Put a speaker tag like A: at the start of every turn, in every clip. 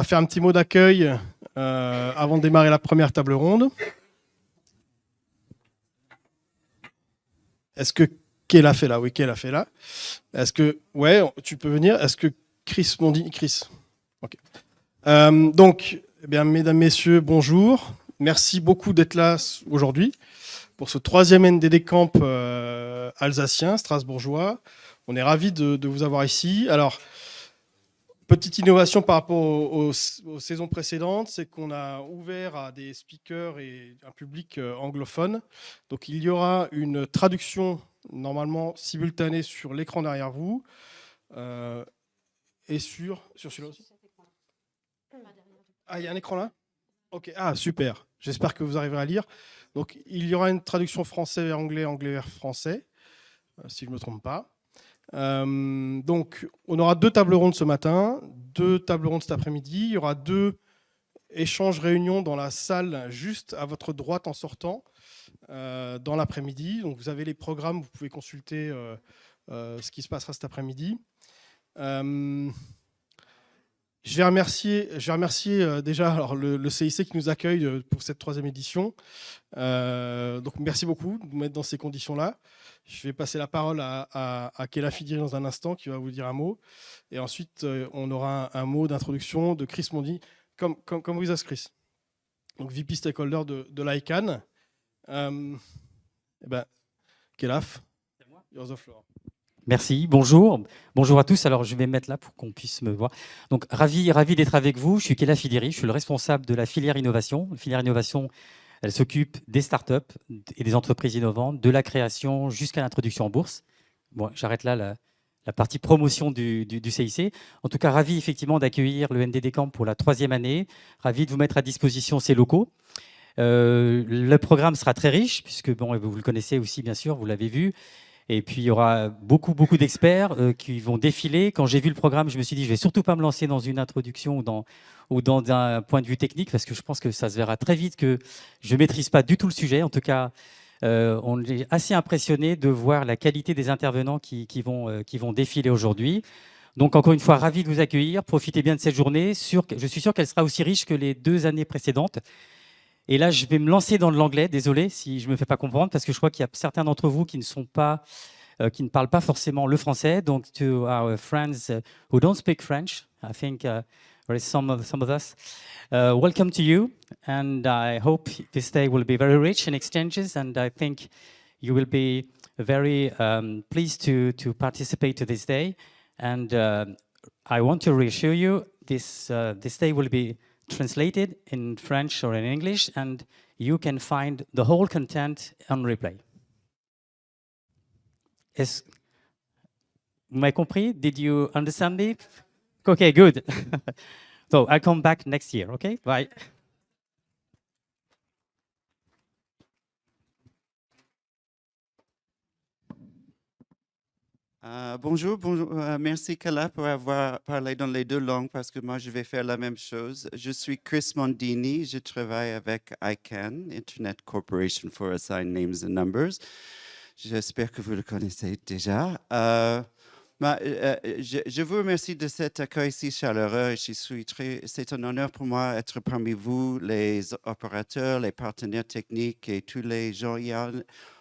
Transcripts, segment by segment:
A: va faire un petit mot d'accueil avant de démarrer la première table ronde. Est-ce que Kéla fait là? Oui, Kéla fait là. Est-ce que... Ouais, tu peux venir. Est-ce que Chris m'ont dit? Chris. Ok. Donc, eh bien, mesdames, messieurs, bonjour. Merci beaucoup d'être là aujourd'hui pour ce 3e NDD Camp alsacien, strasbourgeois. On est ravis de vous avoir ici. Alors, petite innovation par rapport aux saisons précédentes, c'est qu'on a ouvert à des speakers et un public anglophone. Donc, il y aura une traduction normalement simultanée sur l'écran derrière vous et sur celui-là aussi. Ah, il y a un écran là? Ok, ah, super. J'espère que vous arriverez à lire. Donc, il y aura une traduction français vers anglais, anglais vers français, si je ne me trompe pas. Donc, on aura 2 tables rondes ce matin, 2 tables rondes cet après-midi. Il y aura 2 échanges réunions dans la salle juste à votre droite en sortant dans l'après-midi. Donc, vous avez les programmes, vous pouvez consulter ce qui se passera cet après-midi. Je vais remercier déjà alors, le CIC qui nous accueille pour cette 3e édition. Donc, merci beaucoup de nous mettre dans ces conditions-là. Je vais passer la parole à Kéla Fidiri dans un instant, qui va vous dire un mot. Et ensuite, on aura un mot d'introduction de Chris Mondi, comme vous êtes Chris. Donc, VP Stakeholder de l'ICANN. Kéla, you're the floor.
B: Merci, bonjour. Bonjour à tous. Alors, je vais me mettre là pour qu'on puisse me voir. Donc, ravi d'être avec vous. Je suis Kéla Fidiri, je suis le responsable de la filière innovation. La filière innovation, elle s'occupe des startups et des entreprises innovantes, de la création jusqu'à l'introduction en bourse. Bon, j'arrête là la partie promotion du CIC. En tout cas, ravi effectivement d'accueillir le NDD Camp pour la 3e année. Ravi de vous mettre à disposition ces locaux. Le programme sera très riche, puisque bon, vous le connaissez aussi, bien sûr, vous l'avez vu. Et puis, il y aura beaucoup d'experts qui vont défiler. Quand j'ai vu le programme, je me suis dit, je ne vais surtout pas me lancer dans une introduction ou dans un point de vue technique, parce que je pense que ça se verra très vite que je ne maîtrise pas du tout le sujet. En tout cas, on est assez impressionné de voir la qualité des intervenants qui vont défiler aujourd'hui. Donc, encore une fois, ravi de vous accueillir. Profitez bien de cette journée. Je suis sûr qu'elle sera aussi riche que les 2 années précédentes. Et là, je vais me lancer dans l'anglais. Désolé si je ne me fais pas comprendre, parce que je crois qu'il y a certains d'entre vous qui ne parlent pas forcément le français. Donc, to our friends who don't speak French, I think there is some of us. Welcome to you, and I hope this day will be very rich in exchanges, and I think you will be very pleased to participate to this day. And I want to reassure you, this day will be translated in French or in English, and you can find the whole content on replay. Vous m'avez compris? Did you understand me? Okay, good. So I'll come back next year, okay? Bye.
C: Bonjour, merci Kéla pour avoir parlé dans les 2 langues parce que moi je vais faire la même chose. Je suis Chris Mondini, je travaille avec ICANN, Internet Corporation for Assigned Names and Numbers. J'espère que vous le connaissez déjà. Je vous remercie de cet accueil si chaleureux. C'est un honneur pour moi d'être parmi vous, les opérateurs, les partenaires techniques et tous les gens.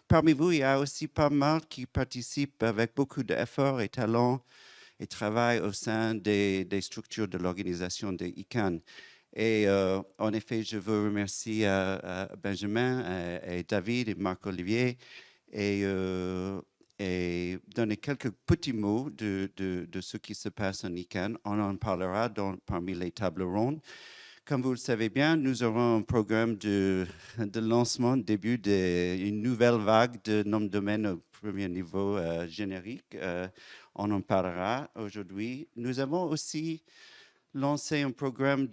C: Parmi vous, il y a aussi pas mal qui participent avec beaucoup d'efforts et talents et travaillent au sein des structures de l'organisation de ICANN. Et en effet, je veux remercier Benjamin et David et Marc-Olivier et donner quelques petits mots de ce qui se passe en ICANN. On en parlera parmi les tables rondes. Comme vous le savez bien, nous aurons un programme de lancement, début d'une nouvelle vague de noms de domaine au premier niveau générique. On en parlera aujourd'hui. Nous avons aussi lancé un programme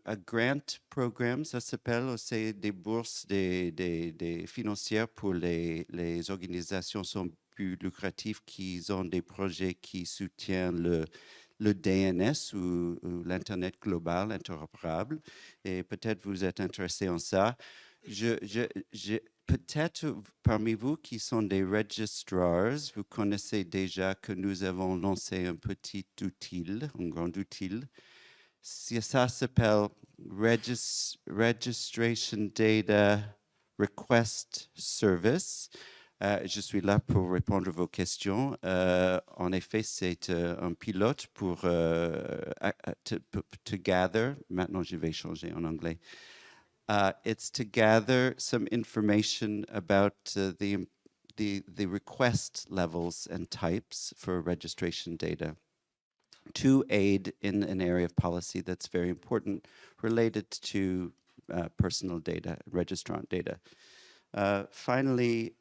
C: un grant programme, ça s'appelle, c'est des bourses des financières pour les organisations qui sont plus lucratives, qui ont des projets qui soutiennent le DNS ou l'Internet global interopérable. Et peut-être vous êtes intéressé en ça. Peut-être parmi vous qui sont des registrars, vous connaissez déjà que nous avons lancé un petit outil, un grand outil Ça s'appelle Registration Data Request Service. Je suis là pour répondre à vos questions. En effet, c'est un pilote pour to gather. Maintenant, je vais changer en anglais. It's to gather some information about the request levels and types for registration data to aid in an area of policy that's very important related to personal data, registrant data. Finally,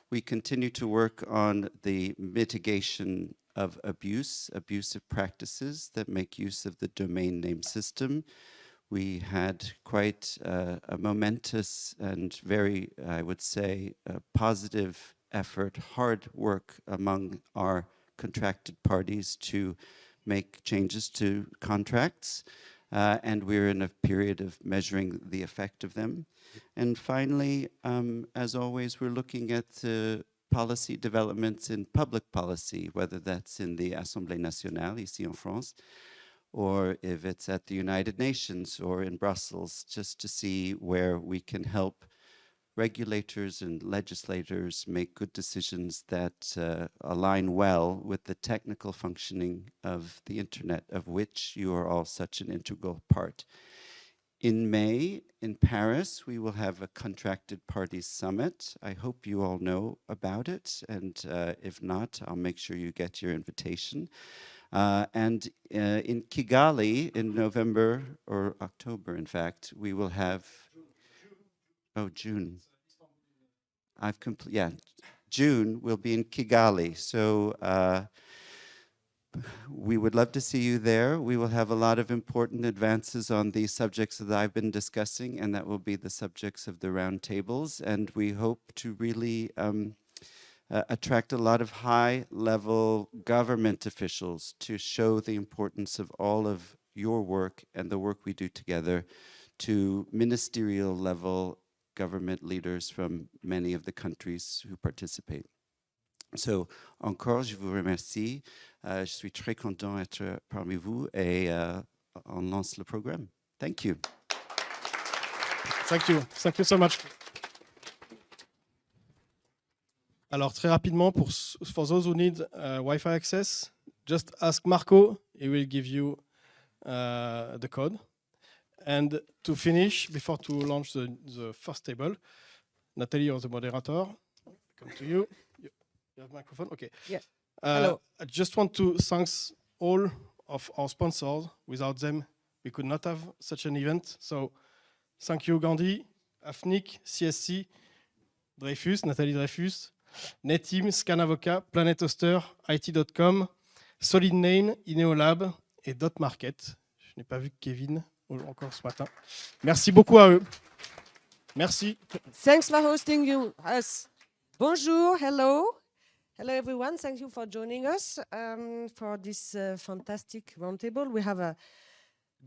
C: we continue to work on the mitigation of abusive practices that make use of the domain name system. We had quite a momentous and very, I would say, positive effort, hard work among our contracted parties to make changes to contracts. And we're in a period of measuring the effect of them. And finally, as always, we're looking at policy developments in public policy, whether that's in the Assemblée nationale, ici en France, or if it's at the United Nations or in Brussels, just to see where we can help regulators and legislators make good decisions that align well with the technical functioning of the internet, of which you are all such an integral part. In May, in Paris, we will have a contracted parties summit. I hope you all know about it, and if not, I'll make sure you get your invitation. And in Kigali, in November, or October, in fact, we will have... Oh, June. June will be in Kigali. So we would love to see you there. We will have a lot of important advances on the subjects that I've been discussing, and that will be the subjects of the roundtables. And we hope to really attract a lot of high-level government officials to show the importance of all of your work and the work we do together to ministerial level government leaders from many of the countries who participate. So, encore, je vous remercie. Je suis très content d'être parmi vous et on lance le programme. Thank you.
A: Thank you. Thank you so much. Alors, très rapidement, for those who need Wi-Fi access, just ask Marco. He will give you the code. And to finish, before to launch the first table, Nathalie, you're the moderator. Come to you. You have microphone? Okay.
D: Yeah. Hello.
A: I just want to thank all of our sponsors. Without them, we could not have such an event. So thank you, Gandhi, AFNIC, CSC, Dreyfus, Nathalie Dreyfus, NetTeam, Scan Avocat, Planet Hoster, IT.com, Solid Name, Ineolab et Dot Market. Je n'ai pas vu Kevin encore ce matin. Merci beaucoup à eux. Merci.
D: Thanks for hosting us. Bonjour, hello. Hello everyone, thank you for joining us for this fantastic roundtable. We have a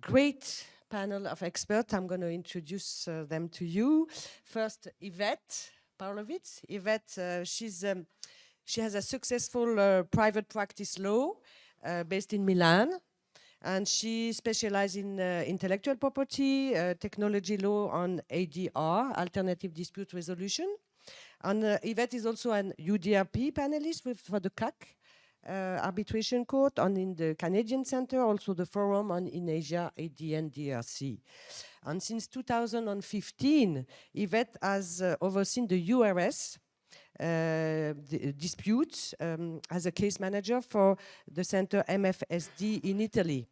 D: great panel of experts. I'm going to introduce them to you. First, Ivett Paulovics. Ivett, she has a successful private practice law based in Milan. And she specializes in intellectual property, technology law on ADR, alternative dispute resolution. And Ivett is also an UDRP panelist for the CAC arbitration court and in the Canadian Center, also the forum on in Asia, ADN DRC. And since 2015, Ivett has overseen the URS the disputes as a case manager for the center MFSD in Italy.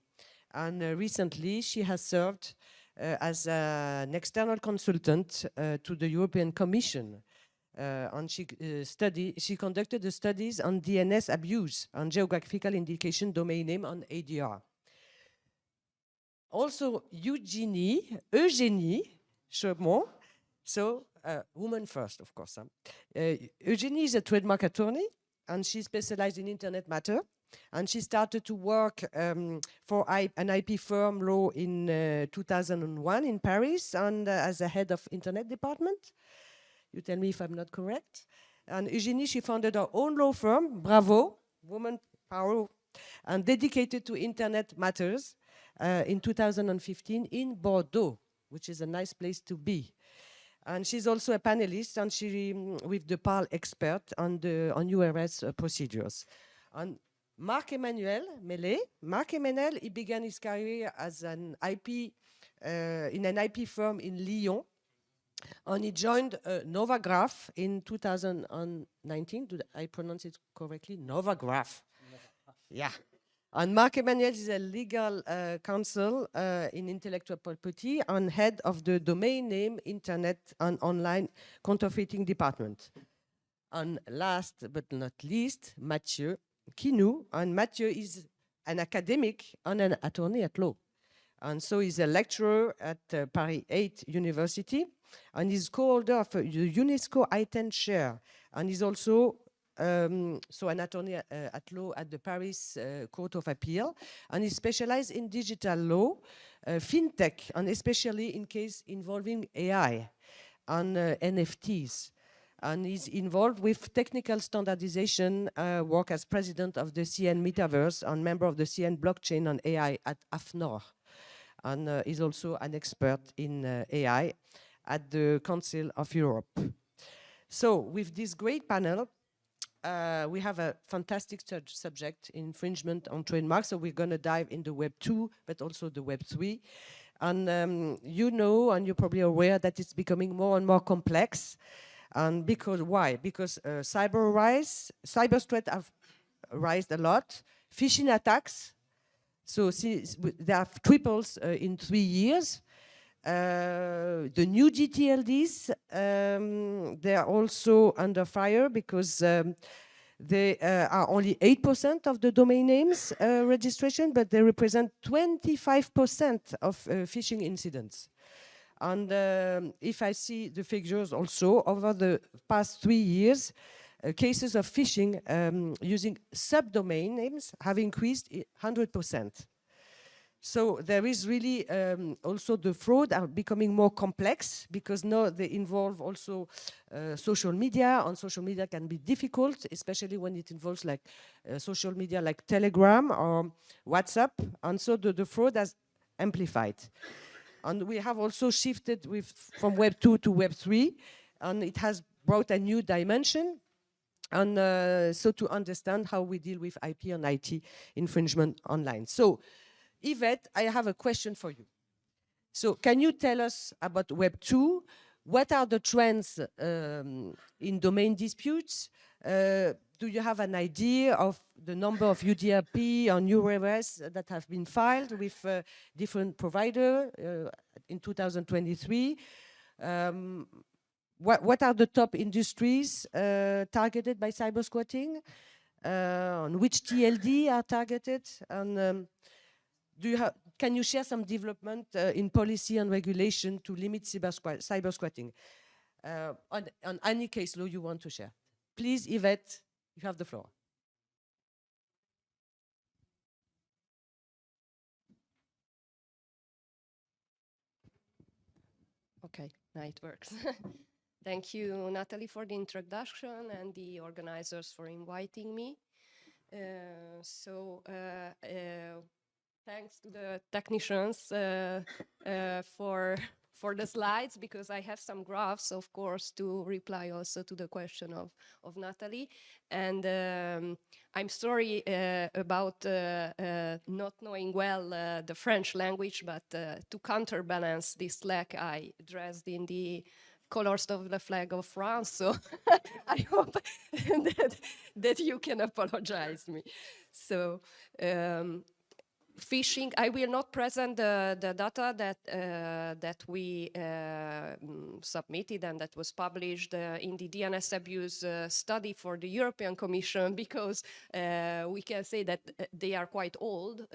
D: And recently she has served as an external consultant to the European Commission. And she conducted the studies on DNS abuse and geographical indication domain name on ADR. Also Eugénie Chaumont, so woman first, of course. Eugénie is a trademark attorney, and she specialized in internet matter. And she started to work for an IP firm law in 2001 in Paris, and as a head of internet department. You tell me if I'm not correct. And Eugénie, she founded her own law firm, Bravo, Woman Power, and dedicated to internet matters. in 2015 in Bordeaux, which is a nice place to be. And she's also a panelist, and she with the PAL expert on URS procedures. And Marc-Emmanuel Mellet, Marc-Emmanuel, he began his career as an IP in an IP firm in Lyon, and he joined NOVAGRAAF in 2019. Did I pronounce it correctly? NOVAGRAAF. Yeah. And Marc-Emmanuel is a legal counsel in intellectual property and head of the domain name, internet and online counterfeiting department. And last but not least, Matthieu Quiniou. And Matthieu is an academic and an attorney at law. And so he's a lecturer at Paris 8 University, and he's co-holder of the UNESCO Atteintes chair. And he's also so an attorney at law at the Paris Court of Appeal, and he specialized in digital law, fintech, and especially in case involving AI and NFTs. And he's involved with technical standardization work as president of the CN Metaverse and member of the CN Blockchain and AI at AFNOR. And is also an expert in AI at the Council of Europe. So with this great panel, we have a fantastic subject, infringement on trademarks. So we're going to dive into Web 2, but also the Web 3. And you know, and you're probably aware that it's becoming more and more complex. And because why? Because cyber threats have risen a lot. Phishing attacks. So there are triples in 3 years. The new GTLDs, they are also under fire because they are only 8% of the domain names registration, but they represent 25% of phishing incidents. And if I see the figures also, over the past 3 years, cases of phishing using subdomain names have increased 100%. So there is really also the fraud are becoming more complex because now they involve also social media, and social media can be difficult, especially when it involves like social media like Telegram or WhatsApp, and so the fraud has amplified. And we have also shifted from Web 2 to Web 3, and it has brought a new dimension. And so to understand how we deal with IP and IT infringement online. So, Ivett, I have a question for you. So can you tell us about Web 2? What are the trends in domain disputes? Do you have an idea of the number of UDRP and URS that have been filed with different providers in 2023? What are the top industries targeted by cyber squatting? On which TLD are targeted? And can you share some development in policy and regulation to limit cyber squatting? On any case law you want to share. Please, Ivett, you have the floor.
E: Okay, now it works. Thank you, Nathalie, for the introduction and the organizers for inviting me. Thanks to the technicians for the slides, because I have some graphs, of course, to reply also to the question of Nathalie. And I'm sorry about not knowing well the French language, but to counterbalance this lack, I dressed in the colors of the flag of France. So I hope that you can apologize me. So phishing, I will not present the data that we submitted and that was published in the DNS abuse study for the European Commission, because we can say that they are quite old,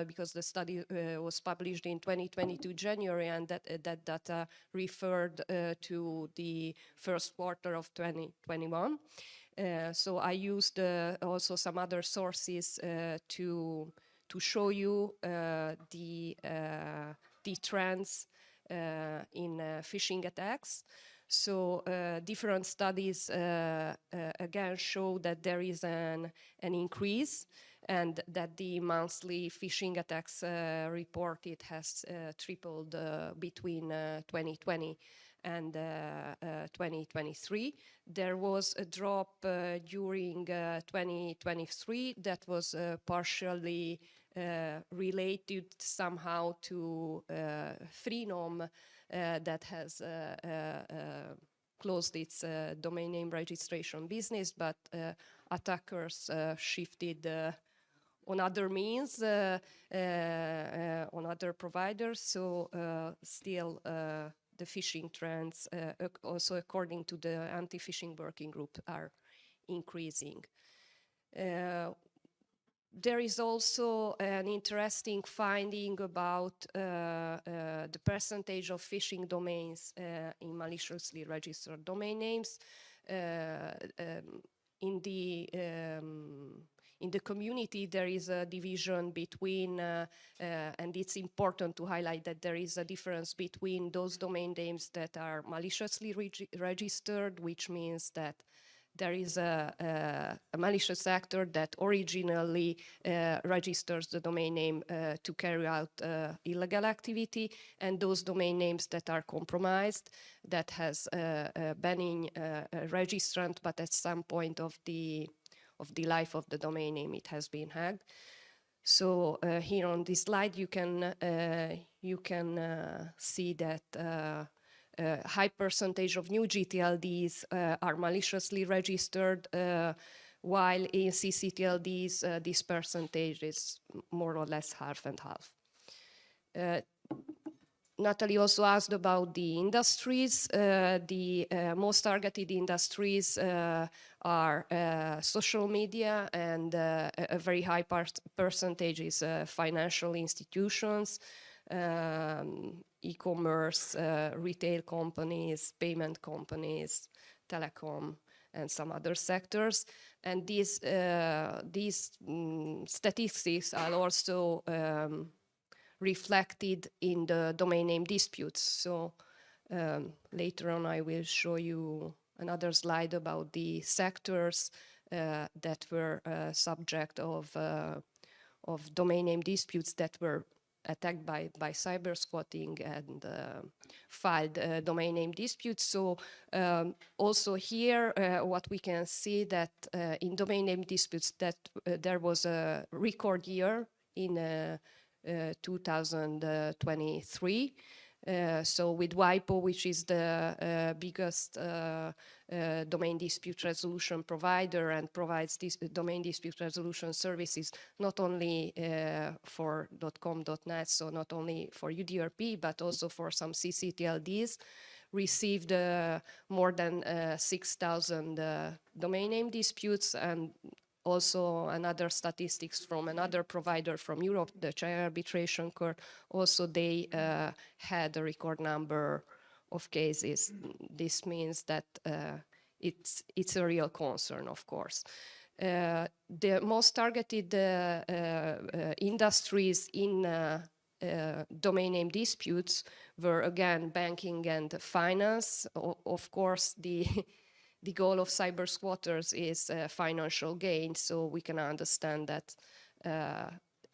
E: because the study was published in 2022 January, and that data referred to the first quarter of 2021. So I used also some other sources to show you the trends in phishing attacks. So different studies again show that there is an increase. and that the monthly phishing attacks reported has tripled between 2020 and 2023. There was a drop during 2023 that was partially related somehow to Freenom that has closed its domain name registration business, but attackers shifted on other means, on other providers. So still the phishing trends, also according to the anti-phishing working group, are increasing. There is also an interesting finding about the percentage of phishing domains in maliciously registered domain names. In the community, there is a division between, and it's important to highlight that there is a difference between those domain names that are maliciously registered, which means that there is a malicious actor that originally registers the domain name to carry out illegal activity, and those domain names that are compromised, that has banning registrant, but at some point of the life of the domain name, it has been hacked. So here on this slide, you can see that high percentage of new GTLDs are maliciously registered, while in CCTLDs, this percentage is more or less half and half. Nathalie also asked about the industries. The most targeted industries are social media, and a very high percentage is financial institutions, e-commerce, retail companies, payment companies, telecom, and some other sectors. And these statistics are also reflected in the domain name disputes. So later on, I will show you another slide about the sectors that were subject of domain name disputes that were attacked by cyber squatting and filed domain name disputes. So also here, what we can see that in domain name disputes that there was a record year in 2023. So with WIPO, which is the biggest domain dispute resolution provider and provides this domain dispute resolution services not only for .com, .net, so not only for UDRP, but also for some CCTLDs, received more than 6,000 domain name disputes. And also another statistics from another provider from Europe, the China Arbitration Court, also they had a record number of cases. This means that it's a real concern, of course. The most targeted industries in domain name disputes were, again, banking and finance. Of course, the goal of cyber squatters is financial gain, so we can understand that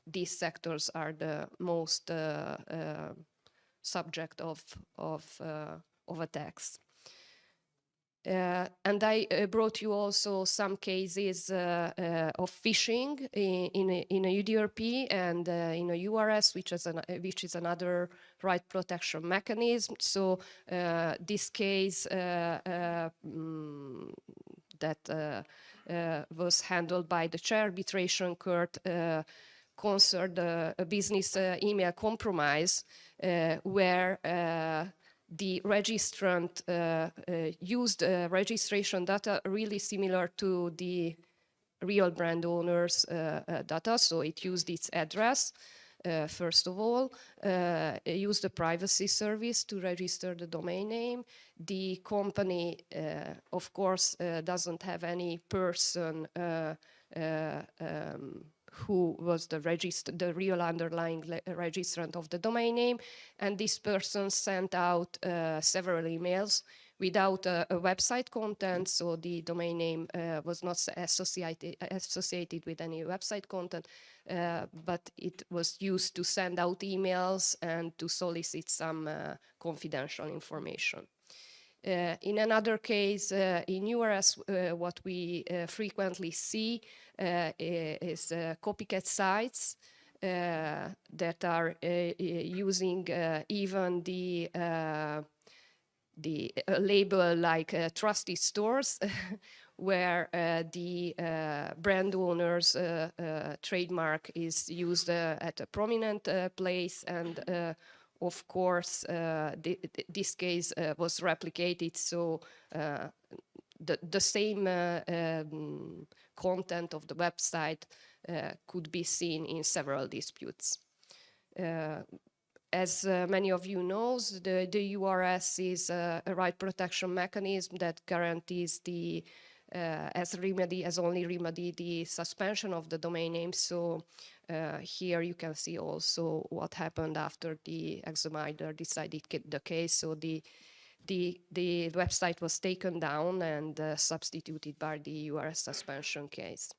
E: these sectors are the most subject of attacks. And I brought you also some cases of phishing in a UDRP and in a URS, which is another right protection mechanism. So this case that was handled by the Chair Arbitration Court concerned a business email compromise where the registrant used registration data really similar to the real brand owner's data. So it used its address, first of all, used a privacy service to register the domain name. The company, of course, doesn't have any person who was the real underlying registrant of the domain name, and this person sent out several emails without a website content, so the domain name was not associated with any website content, but it was used to send out emails and to solicit some confidential information. In another case, in URS, what we frequently see is copycat sites that are using even the label like trusted stores, where the brand owner's trademark is used at a prominent place, and of course, this case was replicated, so the same content of the website could be seen in several disputes. As many of you know, the URS is a right protection mechanism that guarantees the as only remedy the suspension of the domain name. So here you can see also what happened after the examiner decided the case. So the website was taken down and substituted by the URS suspension case.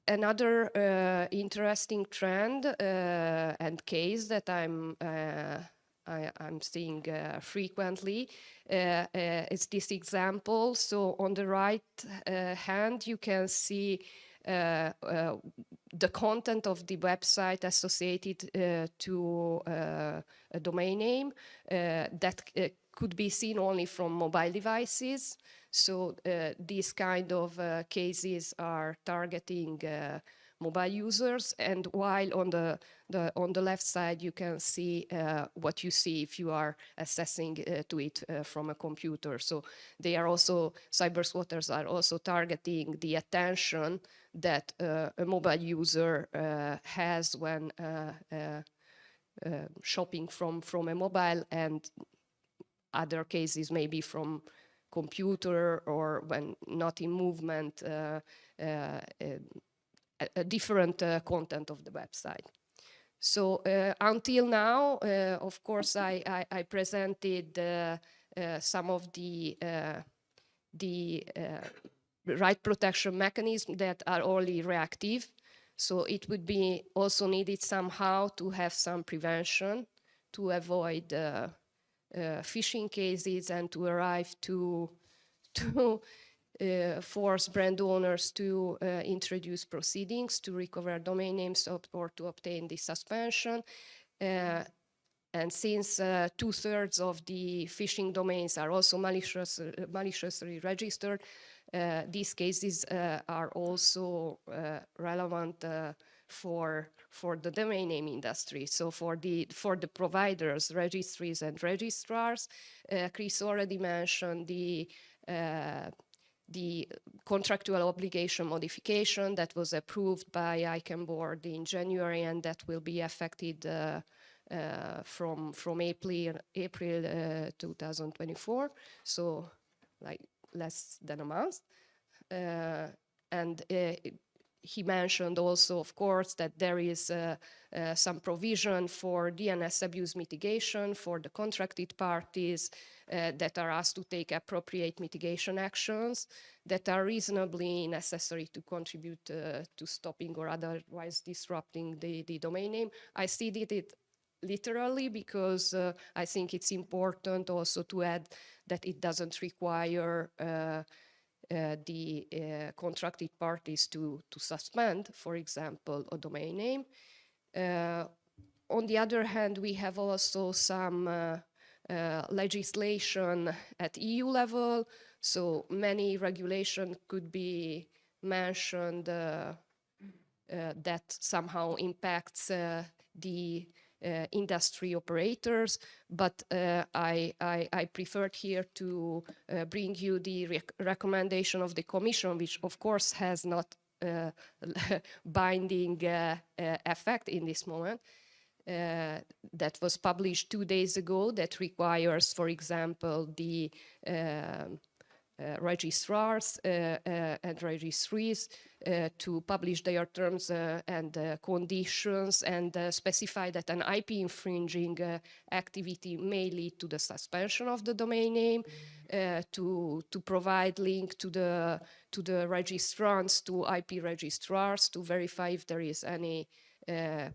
E: Another interesting trend and case that I'm seeing frequently is this example. So on the right hand, you can see the content of the website associated to a domain name that could be seen only from mobile devices. So these kind of cases are targeting mobile users, and while on the left side you can see what you see if you are accessing to it from a computer. So they are also, cyber squatters are also targeting the attention that a mobile user has when shopping from a mobile, and other cases maybe from computer, or when not in movement, a different content of the website. So until now, of course, I presented some of the right protection mechanisms that are only reactive. So it would be also needed somehow to have some prevention to avoid phishing cases, and to arrive to force brand owners to introduce proceedings to recover domain names or to obtain the suspension. And since 2/3 of the phishing domains are also maliciously registered, these cases are also relevant for the domain name industry. So for the providers, registries and registrars, Chris already mentioned the contractual obligation modification that was approved by ICANN board in January, and that will be affected from April 2024, so like less than a month. And he mentioned also, of course, that there is some provision for DNS abuse mitigation for the contracted parties that are asked to take appropriate mitigation actions that are reasonably necessary to contribute to stopping or otherwise disrupting the domain name. I see it literally because I think it's important also to add that it doesn't require the contracted parties to suspend, for example, a domain name. On the other hand, we have also some legislation at EU level, so many regulation could be mentioned that somehow impacts the industry operators, but I preferred here to bring you the recommendation of the Commission, which of course has not binding effect in this moment, that was published 2 days ago, that requires, for example, the registrars and registries to publish their terms and conditions, and specify that an IP infringing activity may lead to the suspension of the domain name, to provide link to the registrants, to IP registrars, to verify if there is any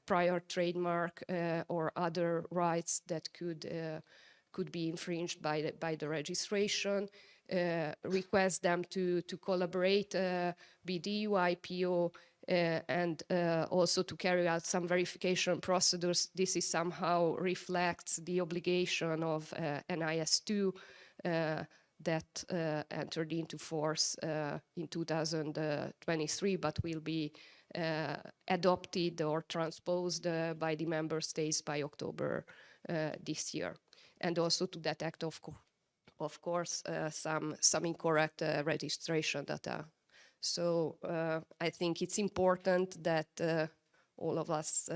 E: prior trademark or other rights that could be infringed by the registration. Request them to collaborate, BDU, IPO, and also to carry out some verification procedures. This is somehow reflects the obligation of NIS2 that entered into force in 2023, but will be adopted or transposed by the member states by October this year. And also to detect, of course, some incorrect registration data. So I think it's important that all of us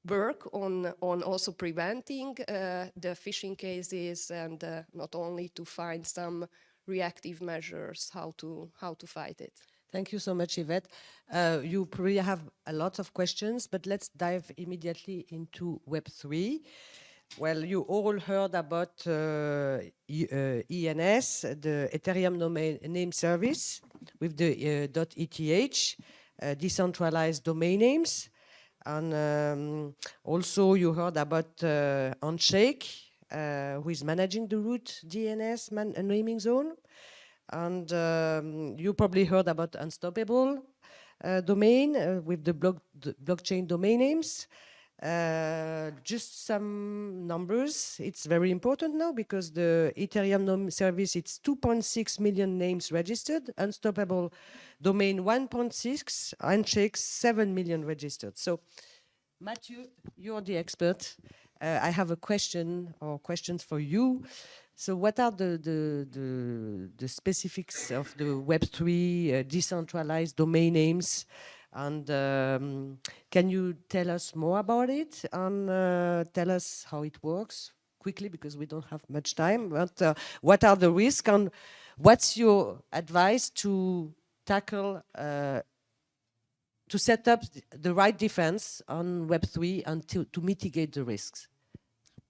E: work on also preventing the phishing cases, and not only to find some reactive measures how to fight it.
D: Thank you so much, Ivett. You probably have a lot of questions, but let's dive immediately into Web3. Well, you all heard about ENS, the Ethereum name service, with the .eth, decentralized domain names. And also you heard about Handshake, who is managing the root DNS naming zone. And you probably heard about Unstoppable domain with the blockchain domain names. Just some numbers. It's very important now because the Ethereum name service, it's 2.6 million names registered, Unstoppable domain 1.6, Handshake 7 million registered. So, Matthieu, you're the expert. I have a question or questions for you. So, what are the specifics of the Web3 decentralized domain names? And can you tell us more about it and tell us how it works quickly, because we don't have much time. But what are the risks, and what's your advice to tackle, to set up the right defense on Web3 and to mitigate the risks?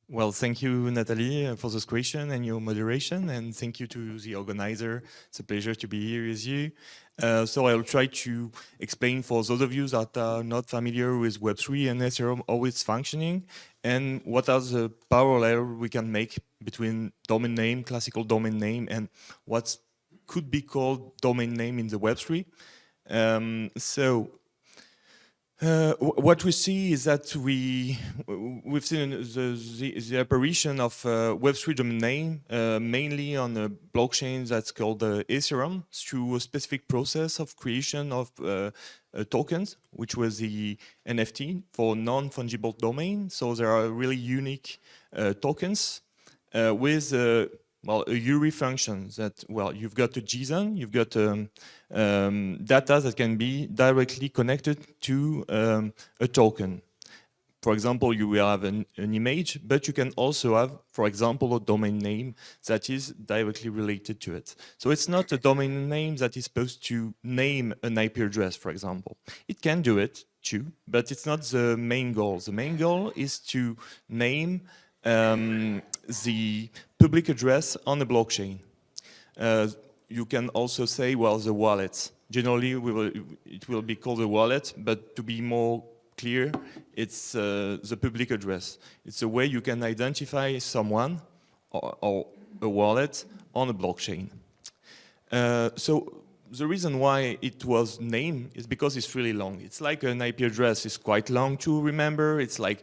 F: Well, thank you, Nathalie, for this question and your moderation, and thank you to the organizer. It's a pleasure to be here with you. So I'll try to explain for those of you that are not familiar with Web3 and Ethereum, how it's functioning, and what are the parallels we can make between domain name, classical domain name, and what could be called domain name in the Web3. What we see is that we've seen the apparition of Web3 domain name mainly on a blockchain that's called Ethereum, through a specific process of creation of tokens, which was the NFT for non-fungible domain. So there are really unique tokens with well, a URI function that, well, you've got a JSON, you've got data that can be directly connected to a token. For example, you will have an image, but you can also have, for example, a domain name that is directly related to it. So it's not a domain name that is supposed to name an IP address, for example. It can do it too, but it's not the main goal. The main goal is to name the public address on the blockchain. You can also say, well, the wallet. Generally, it will be called a wallet, but to be more clear, it's the public address. It's a way you can identify someone or a wallet on a blockchain. So the reason why it was named is because it's really long. It's like an IP address. It's quite long to remember. It's like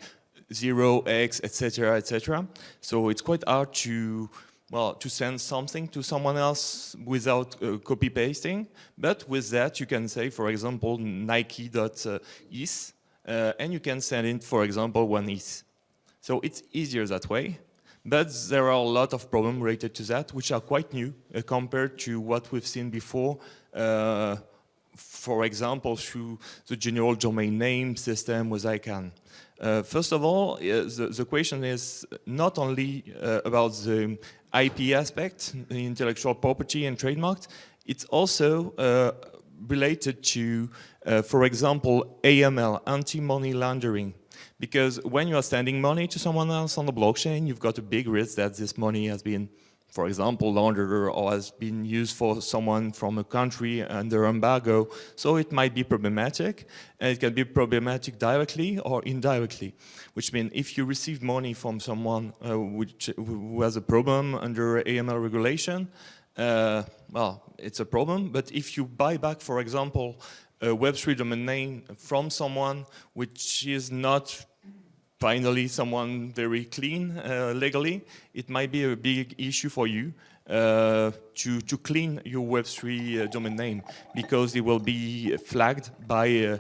F: 0x, etc., etc. So it's quite hard to, well, to send something to someone else without copy pasting. But with that, you can say, for example, Nike.is, and you can send it, for example, 1 ETH. So it's easier that way. But there are a lot of problems related to that, which are quite new compared to what we've seen before for example, through the general domain name system with ICANN. First of all, the question is not only about the IP aspect, the intellectual property and trademark, it's also related to, for example, AML, anti-money laundering. Because when you are sending money to someone else on the blockchain, you've got a big risk that this money has been, for example, laundered or has been used for someone from a country under embargo. So it might be problematic, and it can be problematic directly or indirectly, which means if you receive money from someone who has a problem under AML regulation, well, it's a problem. But if you buy back, for example, a Web3 domain name from someone which is not finally someone very clean legally, it might be a big issue for you to clean your Web3 domain name, because it will be flagged by,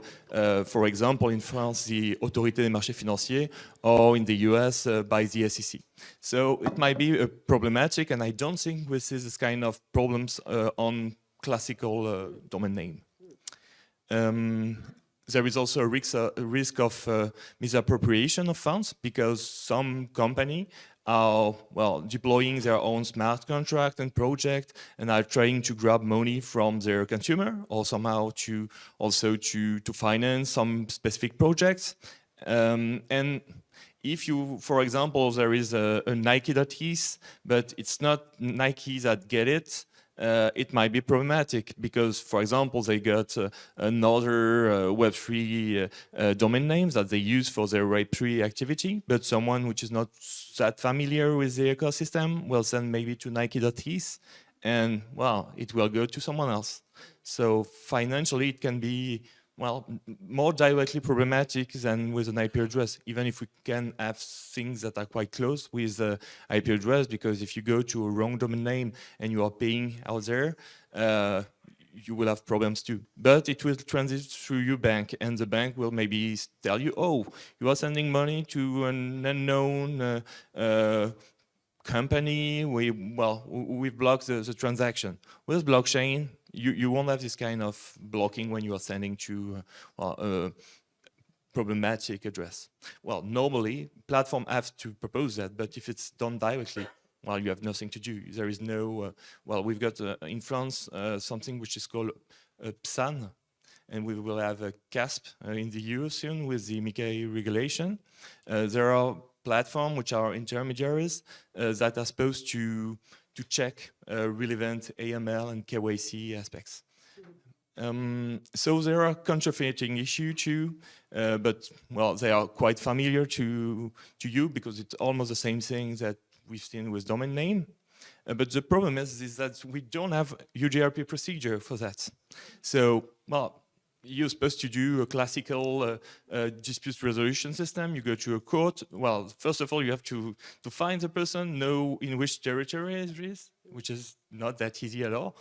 F: for example, in France, the Autorité des marchés financiers, or in the US by the SEC. So it might be problematic, and I don't think this is this kind of problems on classical domain name. There is also a risk of misappropriation of funds, because some company are, well, deploying their own smart contract and project and are trying to grab money from their consumer, or somehow to finance some specific projects. And if you, for example, there is a Nike.is, but it's not Nike that get it, it might be problematic, because, for example, they got another Web3 domain names that they use for their Web3 activity, but someone which is not that familiar with the ecosystem will send maybe to Nike.is, and, well, it will go to someone else. So financially, it can be, well, more directly problematic than with an IP address, even if we can have things that are quite close with the IP address, because if you go to a wrong domain name and you are paying out there, you will have problems too. But it will transit through your bank, and the bank will maybe tell you, oh, you are sending money to an unknown company, we've blocked the transaction. With blockchain, you won't have this kind of blocking when you are sending to a problematic address. Well, normally, platform have to propose that, but if it's done directly, well, you have nothing to do. There is no, well, we've got in France something which is called PSAN, and we will have a CASP in the EU soon with the MiCA regulation. There are platforms which are intermediaries that are supposed to check relevant AML and KYC aspects. So there are counterfeiting issues too, but, well, they are quite familiar to you, because it's almost the same thing that we've seen with domain name. But the problem is that we don't have UGRP procedure for that. So, well, you're supposed to do a classical dispute resolution system. You go to a court. Well, first of all, you have to find the person, know in which territory it is, which is not that easy at all.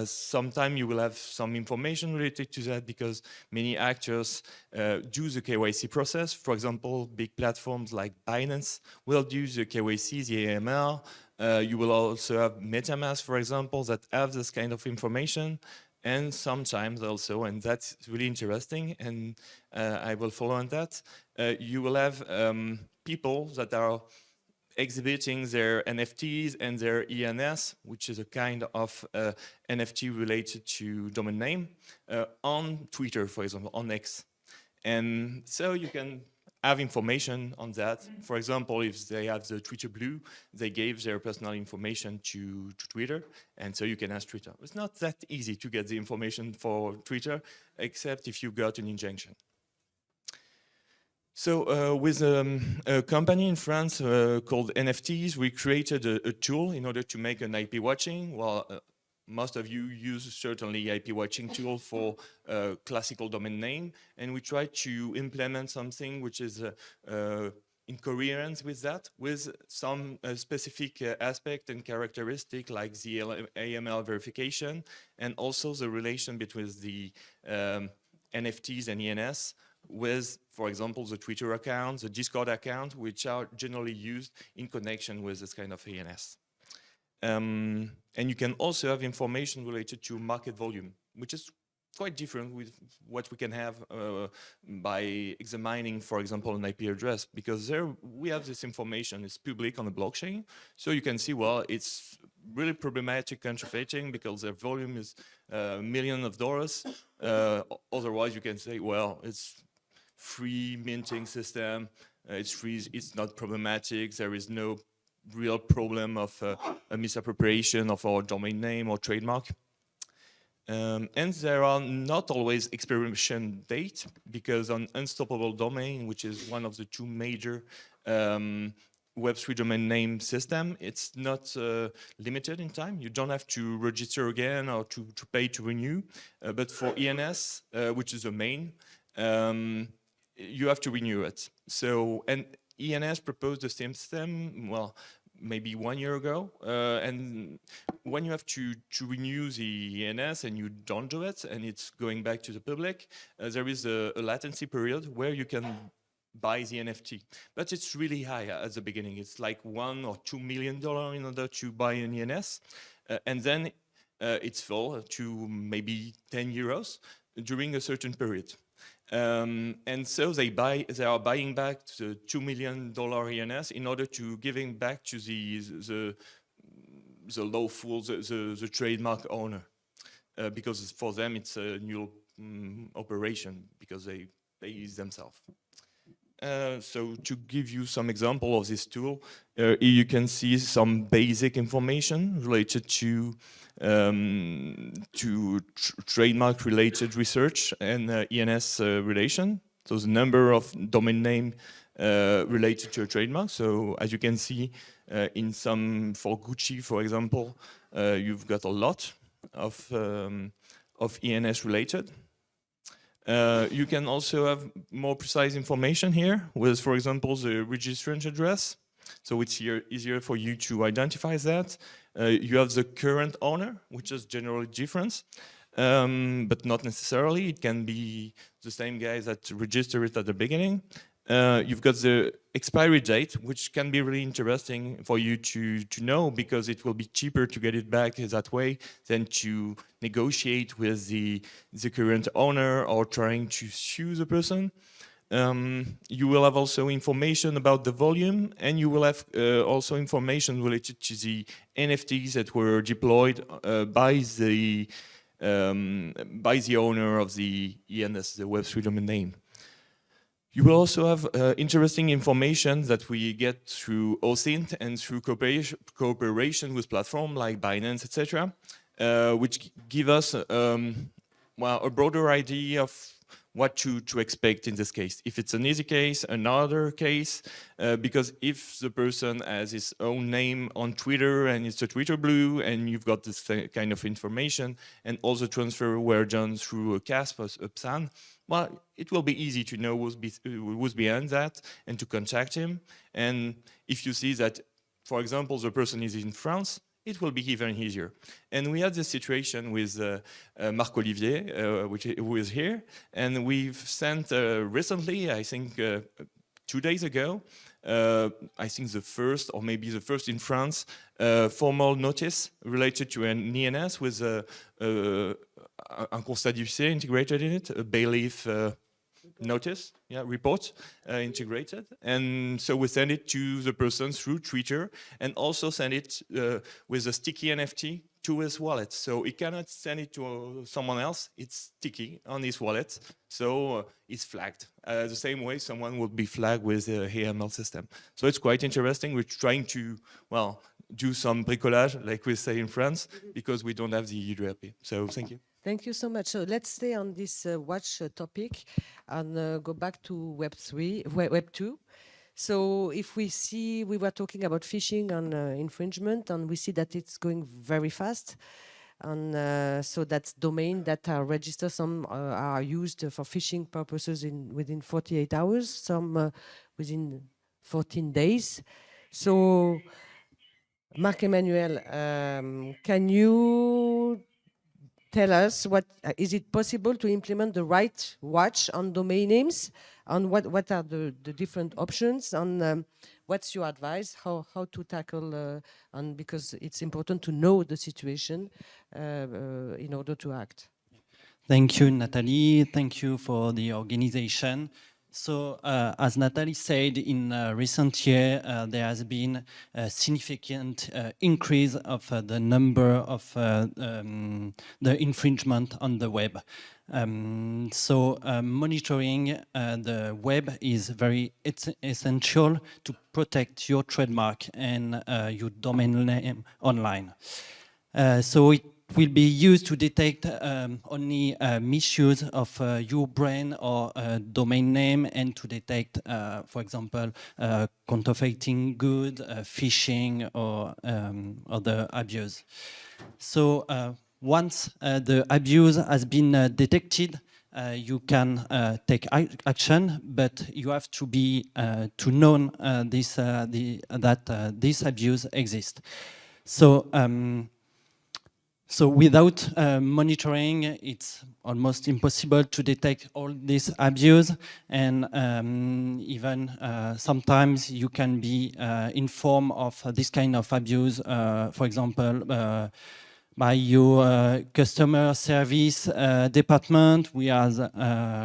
F: Sometimes you will have some information related to that, because many actors do the KYC process. For example, big platforms like Binance will do the KYC, the AML. You will also have MetaMask, for example, that have this kind of information. And sometimes also, and that's really interesting, and I will follow on that, you will have people that are exhibiting their NFTs and their ENS, which is a kind of NFT related to domain name, on Twitter, for example, on X. And so you can have information on that. For example, if they have the Twitter blue, they gave their personal information to Twitter, and so you can ask Twitter. It's not that easy to get the information for Twitter, except if you got an injunction. So with a company in France called NFTs, we created a tool in order to make an IP watching. Well, most of you use certainly IP watching tool for classical domain name, and we try to implement something which is in coherence with that, with some specific aspect and characteristic like the AML verification, and also the relation between the NFTs and ENS with, for example, the Twitter account, the Discord account, which are generally used in connection with this kind of ENS. And you can also have information related to market volume, which is quite different with what we can have by examining, for example, an IP address, because there we have this information, it's public on the blockchain, so you can see, well, it's really problematic counterfeiting because their volume is millions of dollars. Otherwise, you can say, well, it's free minting system, it's free, it's not problematic, there is no real problem of a misappropriation of our domain name or trademark. And there are not always expiration date, because on unstoppable domain, which is one of the two major Web3 domain name system, it's not limited in time. You don't have to register again or to pay to renew. But for ENS, which is the main, you have to renew it. So, and ENS proposed the same system, well, maybe 1 year ago, and when you have to renew the ENS and you don't do it, and it's going back to the public, there is a latency period where you can buy the NFT, but it's really high at the beginning. It's like $1 or $2 million in order to buy an ENS, and then it's full to maybe 10 euros during a certain period. And so they are buying back the $2 million ENS in order to giving back to the lawful, the trademark owner, because for them it's a new operation because they pay themselves. So to give you some example of this tool, you can see some basic information related to trademark related research and ENS relation. So the number of domain name related to a trademark. So as you can see, for Gucci, for example, you've got a lot of ENS related. You can also have more precise information here with, for example, the registrant address. So it's easier for you to identify that. You have the current owner, which is generally different, but not necessarily. It can be the same guy that registered it at the beginning. You've got the expiry date, which can be really interesting for you to know, because it will be cheaper to get it back that way than to negotiate with the current owner or trying to sue the person. You will have also information about the volume, and you will have also information related to the NFTs that were deployed by the owner of the ENS, the Web3 domain name. You will also have interesting information that we get through OSINT and through cooperation with platforms like Binance, etc., which give us well, a broader idea of what to expect in this case. If it's an easy case, another case, because if the person has his own name on Twitter and it's a Twitter blue, and you've got this kind of information, and all the transfer were done through a CASP, a PSAN, well, it will be easy to know who's behind that and to contact him. And if you see that, for example, the person is in France, it will be even easier. And we had this situation with Marc-Olivier, who is here, and we've sent recently, I think 2 days ago, I think the first, or maybe the first in France, formal notice related to an ENS with un constat d'huissier integrated in it, a bailiff notice, report integrated. And so we send it to the person through Twitter, and also send it with a sticky NFT to his wallet. So he cannot send it to someone else, it's sticky on his wallet, so it's flagged. The same way someone will be flagged with the AML system. So it's quite interesting. We're trying to, well, do some bricolage, like we say in France, because we don't have the UDRP. So thank you.
D: Thank you so much. So let's stay on this watch topic and go back to Web 2. So if we see, we were talking about phishing and infringement, and we see that it's going very fast. And so that's domain that are registered. Some are used for phishing purposes within 48 hours, some within 14 days. So Marc-Emmanuel, can you tell us what is it possible to implement the right watch on domain names, and what are the different options, and what's your advice how to tackle and because it's important to know the situation in order to act.
G: Thank you, Nathalie. Thank you for the organization. So, as Nathalie said, in recent year, there has been a significant increase of the number of the infringement on the web. Monitoring the web is very essential to protect your trademark and your domain name online. So it will be used to detect only misuse of your brand or domain name, and to detect, for example, counterfeiting good, phishing, or other abuse. So once the abuse has been detected, you can take action, but you have to be to know that this abuse exists. So without monitoring, it's almost impossible to detect all this abuse, and even sometimes you can be informed of this kind of abuse, for example, by your customer service department. We have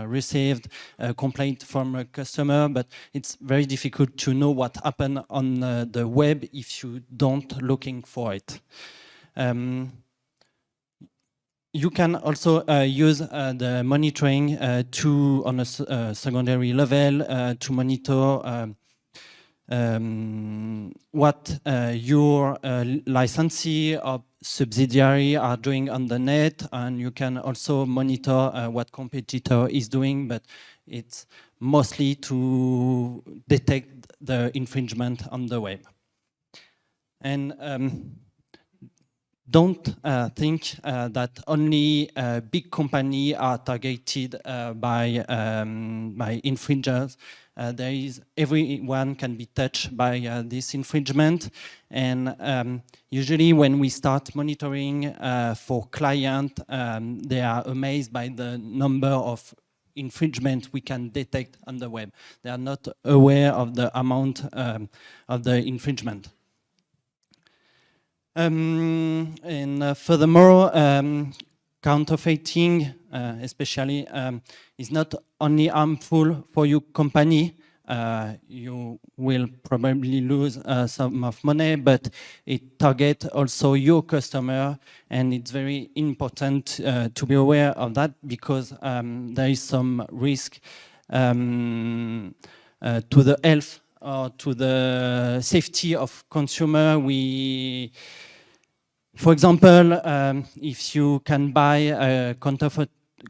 G: received a complaint from a customer, but it's very difficult to know what happened on the web if you don't looking for it. You can also use the monitoring on a secondary level to monitor what your licensee or subsidiary are doing on the net, and you can also monitor what competitor is doing, but it's mostly to detect the infringement on the web. And don't think that only big companies are targeted by infringers. Everyone can be touched by this infringement, and usually when we start monitoring for clients, they are amazed by the number of infringement we can detect on the web. They are not aware of the amount of the infringement. And furthermore, counterfeiting, especially, is not only harmful for your company. You will probably lose some of money, but it targets also your customer, and it's very important to be aware of that, because there is some risk to the health or to the safety of consumer. For example, if you can buy a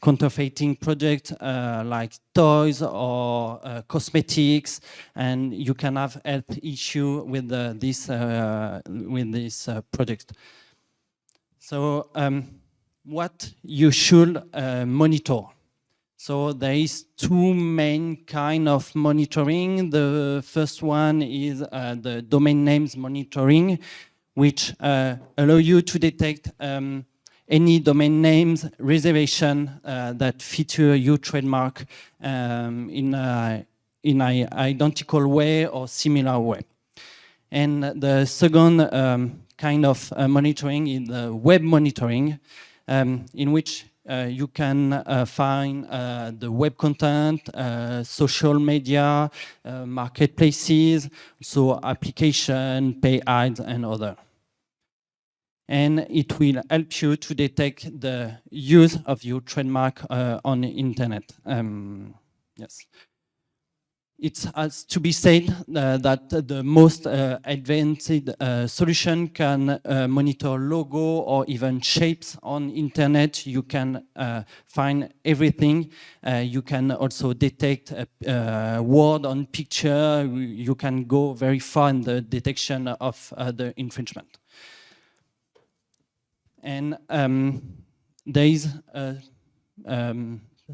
G: counterfeiting product like toys or cosmetics, and you can have health issue with this product. So what you should monitor. So there is two main kind of monitoring. The first one is the domain names monitoring, which allow you to detect any domain names reservation that feature your trademark in an identical way or similar way. And the second kind of monitoring is the web monitoring, in which you can find the web content, social media, marketplaces, so application, pay ads, and other. And it will help you to detect the use of your trademark on the internet. Yes. It has to be said that the most advanced solution can monitor logo or even shapes on internet. You can find everything. You can also detect a word on picture. You can go very far in the detection of the infringement. And there is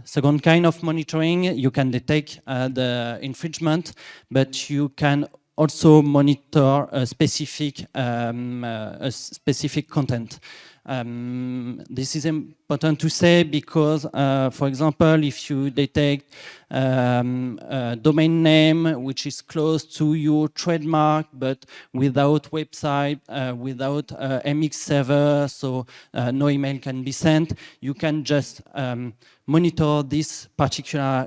G: second kind of monitoring. You can detect the infringement, but you can also monitor a specific content. This is important to say because, for example, if you detect domain name which is close to your trademark, but without website, without MX server, so no email can be sent, you can just monitor this particular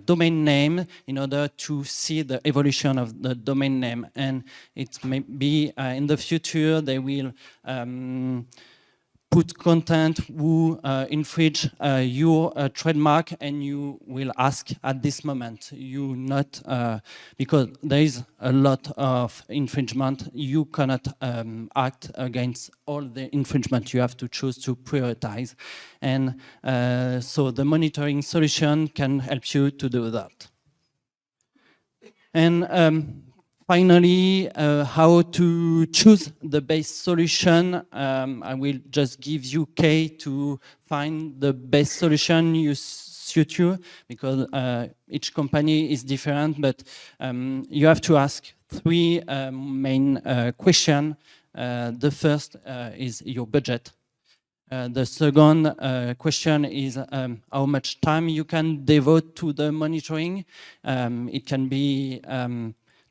G: domain name in order to see the evolution of the domain name. And it may be in the future they will put content who infringe your trademark, and you will ask at this moment. You not, because there is a lot of infringement, you cannot act against all the infringement. You have to choose to prioritize. And so the monitoring solution can help you to do that. And finally, how to choose the best solution. I will just give you K to find the best solution you suit you, because each company is different, but you have to ask three main questions. The first is your budget. The second question is how much time you can devote to the monitoring. It can be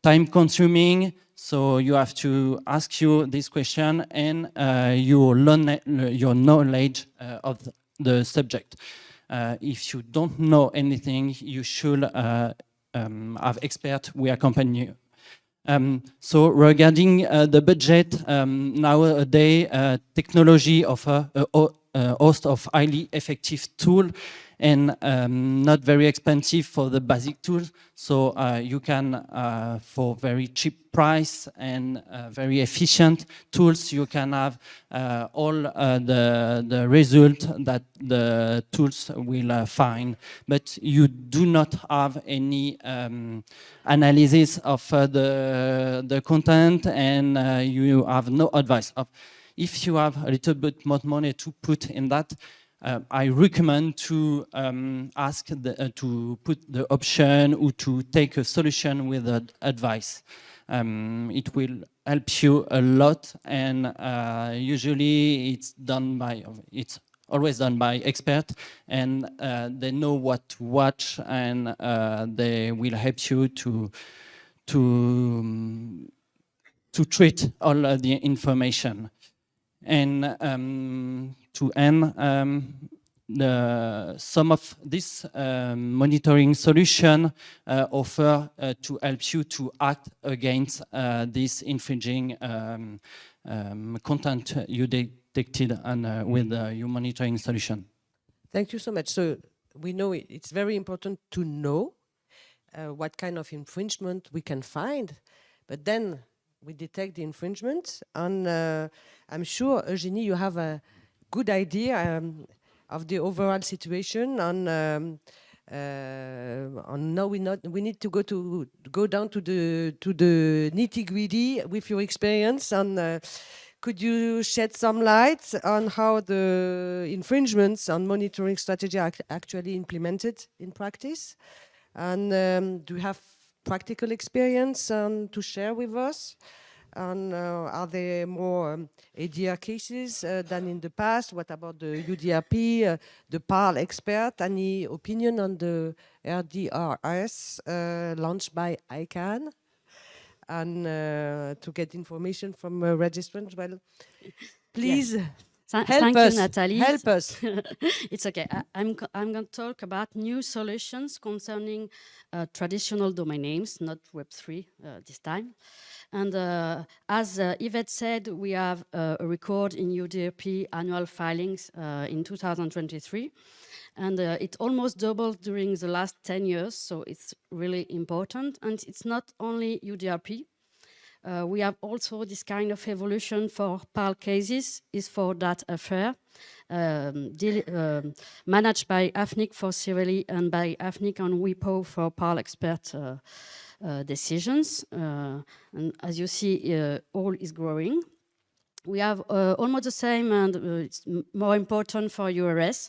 G: time-consuming, so you have to ask you this question, and your knowledge of the subject. If you don't know anything, you should have experts who accompany you. So regarding the budget, nowadays technology offers a host of highly effective tools, and not very expensive for the basic tools. So you can, for very cheap price and very efficient tools, you can have all the result that the tools will find. But you do not have any analysis of the content, and you have no advice. If you have a little bit more money to put in that, I recommend to ask to put the option or to take a solution with advice. It will help you a lot, and usually it's always done by experts, and they know what to watch, and they will help you to treat all the information. And to end, some of this monitoring solution offer to help you to act against this infringing content you detected with your monitoring solution.
D: Thank you so much. So we know it's very important to know what kind of infringement we can find, but then we detect the infringement, and I'm sure, Eugénie, you have a good idea of the overall situation on now we need to go down to the nitty-gritty with your experience. And could you shed some light on how the infringements on monitoring strategy are actually implemented in practice? And do you have practical experience to share with us? And are there more ADR cases than in the past? What about the UDRP, the PAL expert? Any opinion on the RDRS launched by ICANN? And to get information from registrants, well, please.
H: Yes.
D: Help
H: Thank
D: us.
H: you, Nathalie.
D: Help us.
H: It's okay. I'm going to talk about new solutions concerning traditional domain names, not Web3 this time. And as Ivett said, we have a record in UDRP annual filings in 2023. And it almost doubled during the last 10 years, so it's really important. And it's not only UDRP. We have also this kind of evolution for PAL cases, is for that affair, managed by AFNIC for Cirelli and by AFNIC and WIPO for PAL expert decisions. And as you see, all is growing. We have almost the same, and it's more important for URS,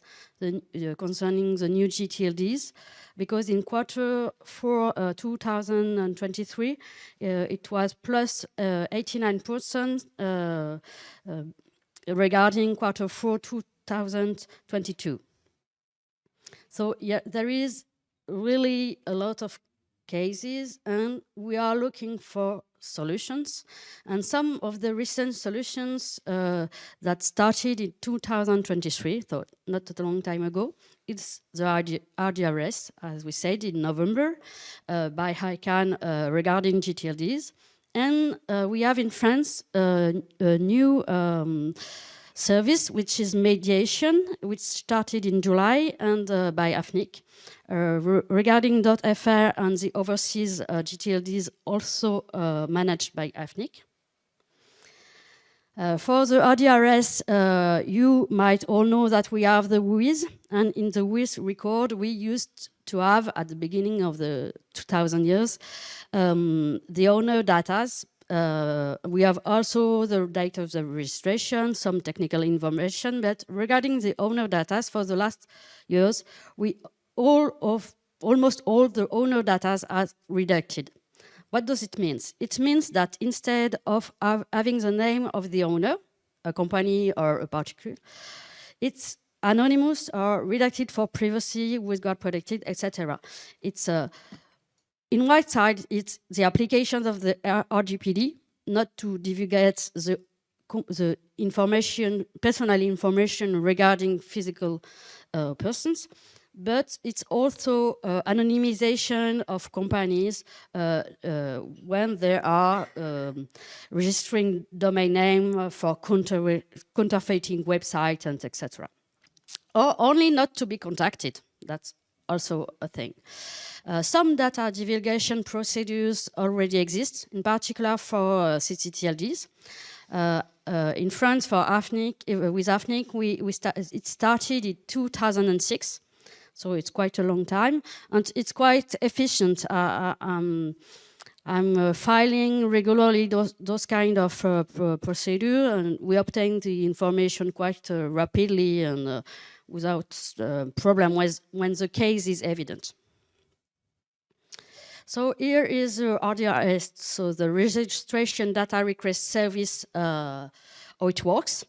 H: concerning the new GTLDs, because in Q4 2023, it was plus 89% regarding Q4 2022. So yeah, there is really a lot of cases, and we are looking for solutions. And some of the recent solutions that started in 2023, so not a long time ago, it's the RDRS, as we said, in November, by ICANN regarding GTLDs. And we have in France a new service, which is mediation, which started in July and by AFNIC. Regarding .fr and the overseas GTLDs also managed by AFNIC. For the RDRS, you might all know that we have the WIS, and in the WIS record we used to have at the beginning of the 2000 years the owner datas. We have also the date of the registration, some technical information, but regarding the owner datas for the last years, almost all the owner data are redacted. What does it mean? It means that instead of having the name of the owner, a company or a particular, it's anonymous or redacted for privacy, withguard protected, etc. It's in one side, it's the applications of the RGPD, not to divulgate the information, personal information regarding physical persons. But it's also anonymization of companies when they are registering domain name for counterfeiting websites and etc. Or only not to be contacted. That's also a thing. Some data divulgation procedures already exist, in particular for CCTLDs. In France, for AFNIC, with AFNIC, it started in 2006. So it's quite a long time, and it's quite efficient. I'm filing regularly those kind of procedure, and we obtain the information quite rapidly and without problem when the case is evident. So here is the RDRS, so the registration data request service, how it works.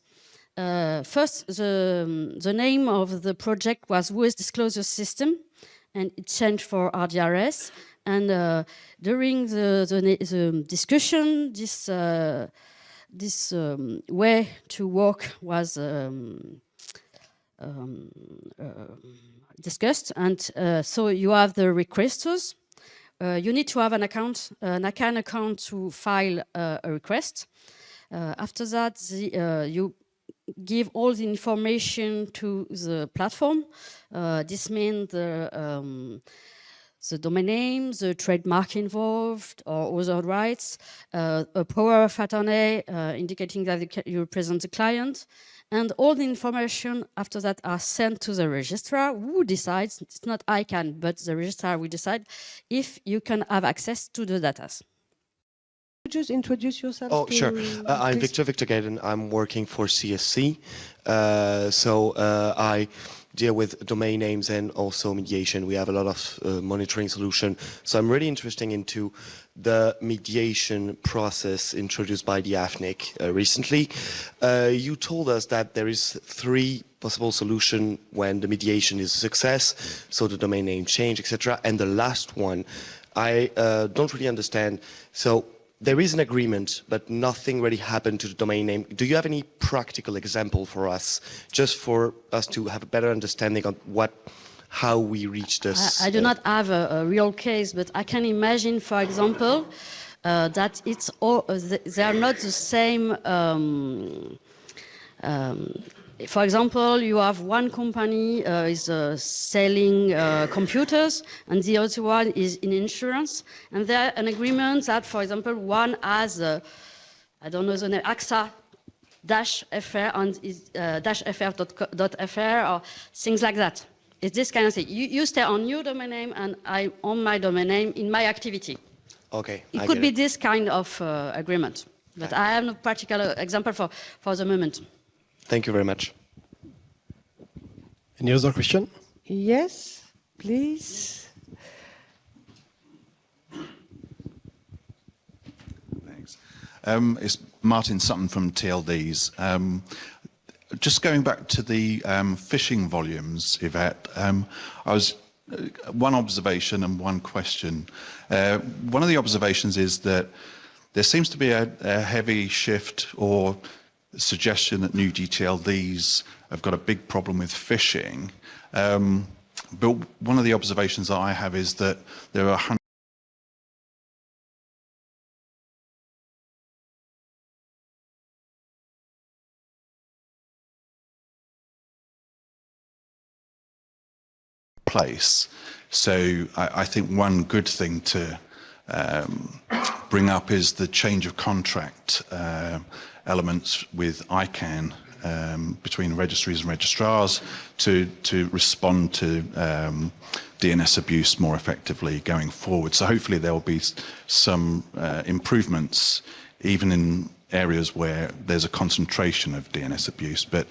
H: First, the name of the project was WIS Disclosure System, and it changed for RDRS. And during the discussion, this way to work was discussed. And so you have the requesters. You need to have an account, an ICANN account to file a request. After that, you give all the information to the platform. This means the domain name, the trademark involved, or other rights, a power of attorney indicating that you represent the client, and all the information after that are sent to the registrar, who decides, it's not ICANN, but the registrar will decide if you can have access to the data.
D: Just introduce yourself.
I: Oh, sure. I'm Victor Gaden. I'm working for CSC. I deal with domain names and also mediation. We have a lot of monitoring solution. So I'm really interested into the mediation process introduced by the AFNIC recently. You told us that there is 3 possible solutions when the mediation is a success, so the domain name change, etc. And the last one, I don't really understand. So there is an agreement, but nothing really happened to the domain name. Do you have any practical example for us, just for us to have a better understanding on how we reach this?
H: I do not have a real case, but I can imagine, for example, that it's all they are not the same. For example, you have one company is selling computers, and the other one is in insurance, and there an agreement that, for example, one has I don't know the name, AXA-FR and is -fr.fr or things like that. It's this kind of thing. You stay on your domain name, and I on my domain name in my activity.
I: Okay.
H: It could be this kind of agreement, but I have no particular example for the moment.
I: Thank you very much.
A: Any other question?
D: Yes, please.
J: Thanks. It's Martin Sutton from TLDs. Just going back to the phishing volumes, Ivett, I was one observation and one question. One of the observations is that there seems to be a heavy shift or suggestion that new GTLDs have got a big problem with phishing. But one of the observations that I have is that there are place. So I think one good thing to bring up is the change of contract elements with ICANN between registries and registrars to respond to DNS abuse more effectively going forward. So hopefully there will be some improvements even in areas where there's a concentration of DNS abuse. But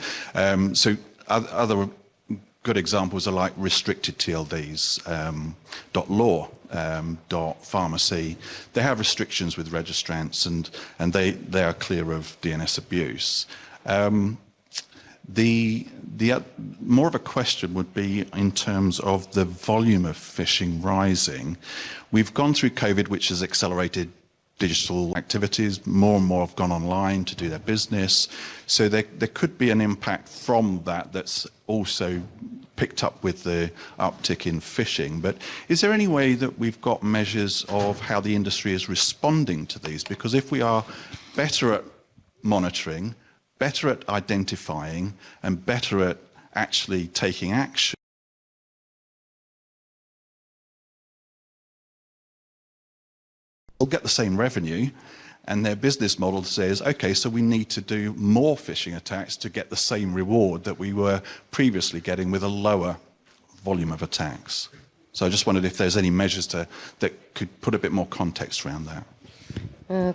J: so other good examples are like restricted TLDs, .law, .pharmacy. They have restrictions with registrants and they are clear of DNS abuse. The more of a question would be in terms of the volume of phishing rising. We've gone through COVID, which has accelerated digital activities. More and more have gone online to do their business. So there could be an impact from that that's also picked up with the uptick in phishing. But is there any way that we've got measures of how the industry is responding to these? Because if we are better at monitoring, better at identifying, and better at actually taking action, they'll get the same revenue, and their business model says, okay, so we need to do more phishing attacks to get the same reward that we were previously getting with a lower volume of attacks. So I just wondered if there's any measures that could put a bit more context around that.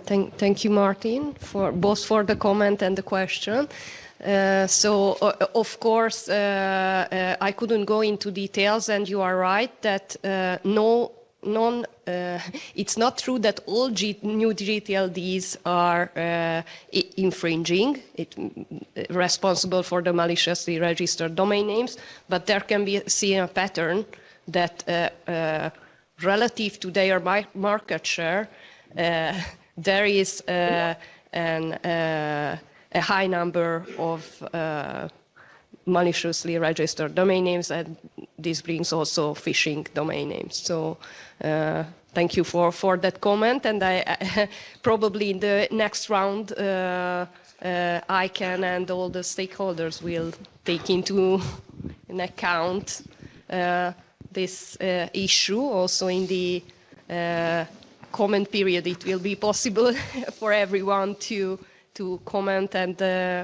E: Thank you, Martin, both for the comment and the question. Of course, I couldn't go into details, and you are right that it's not true that all new GTLDs are infringing, responsible for the maliciously registered domain names, but there can be seen a pattern that relative to their market share, there is a high number of maliciously registered domain names, and this brings also phishing domain names. So thank you for that comment, and I probably in the next round ICANN and all the stakeholders will take into account this issue. Also in the comment period, it will be possible for everyone to comment and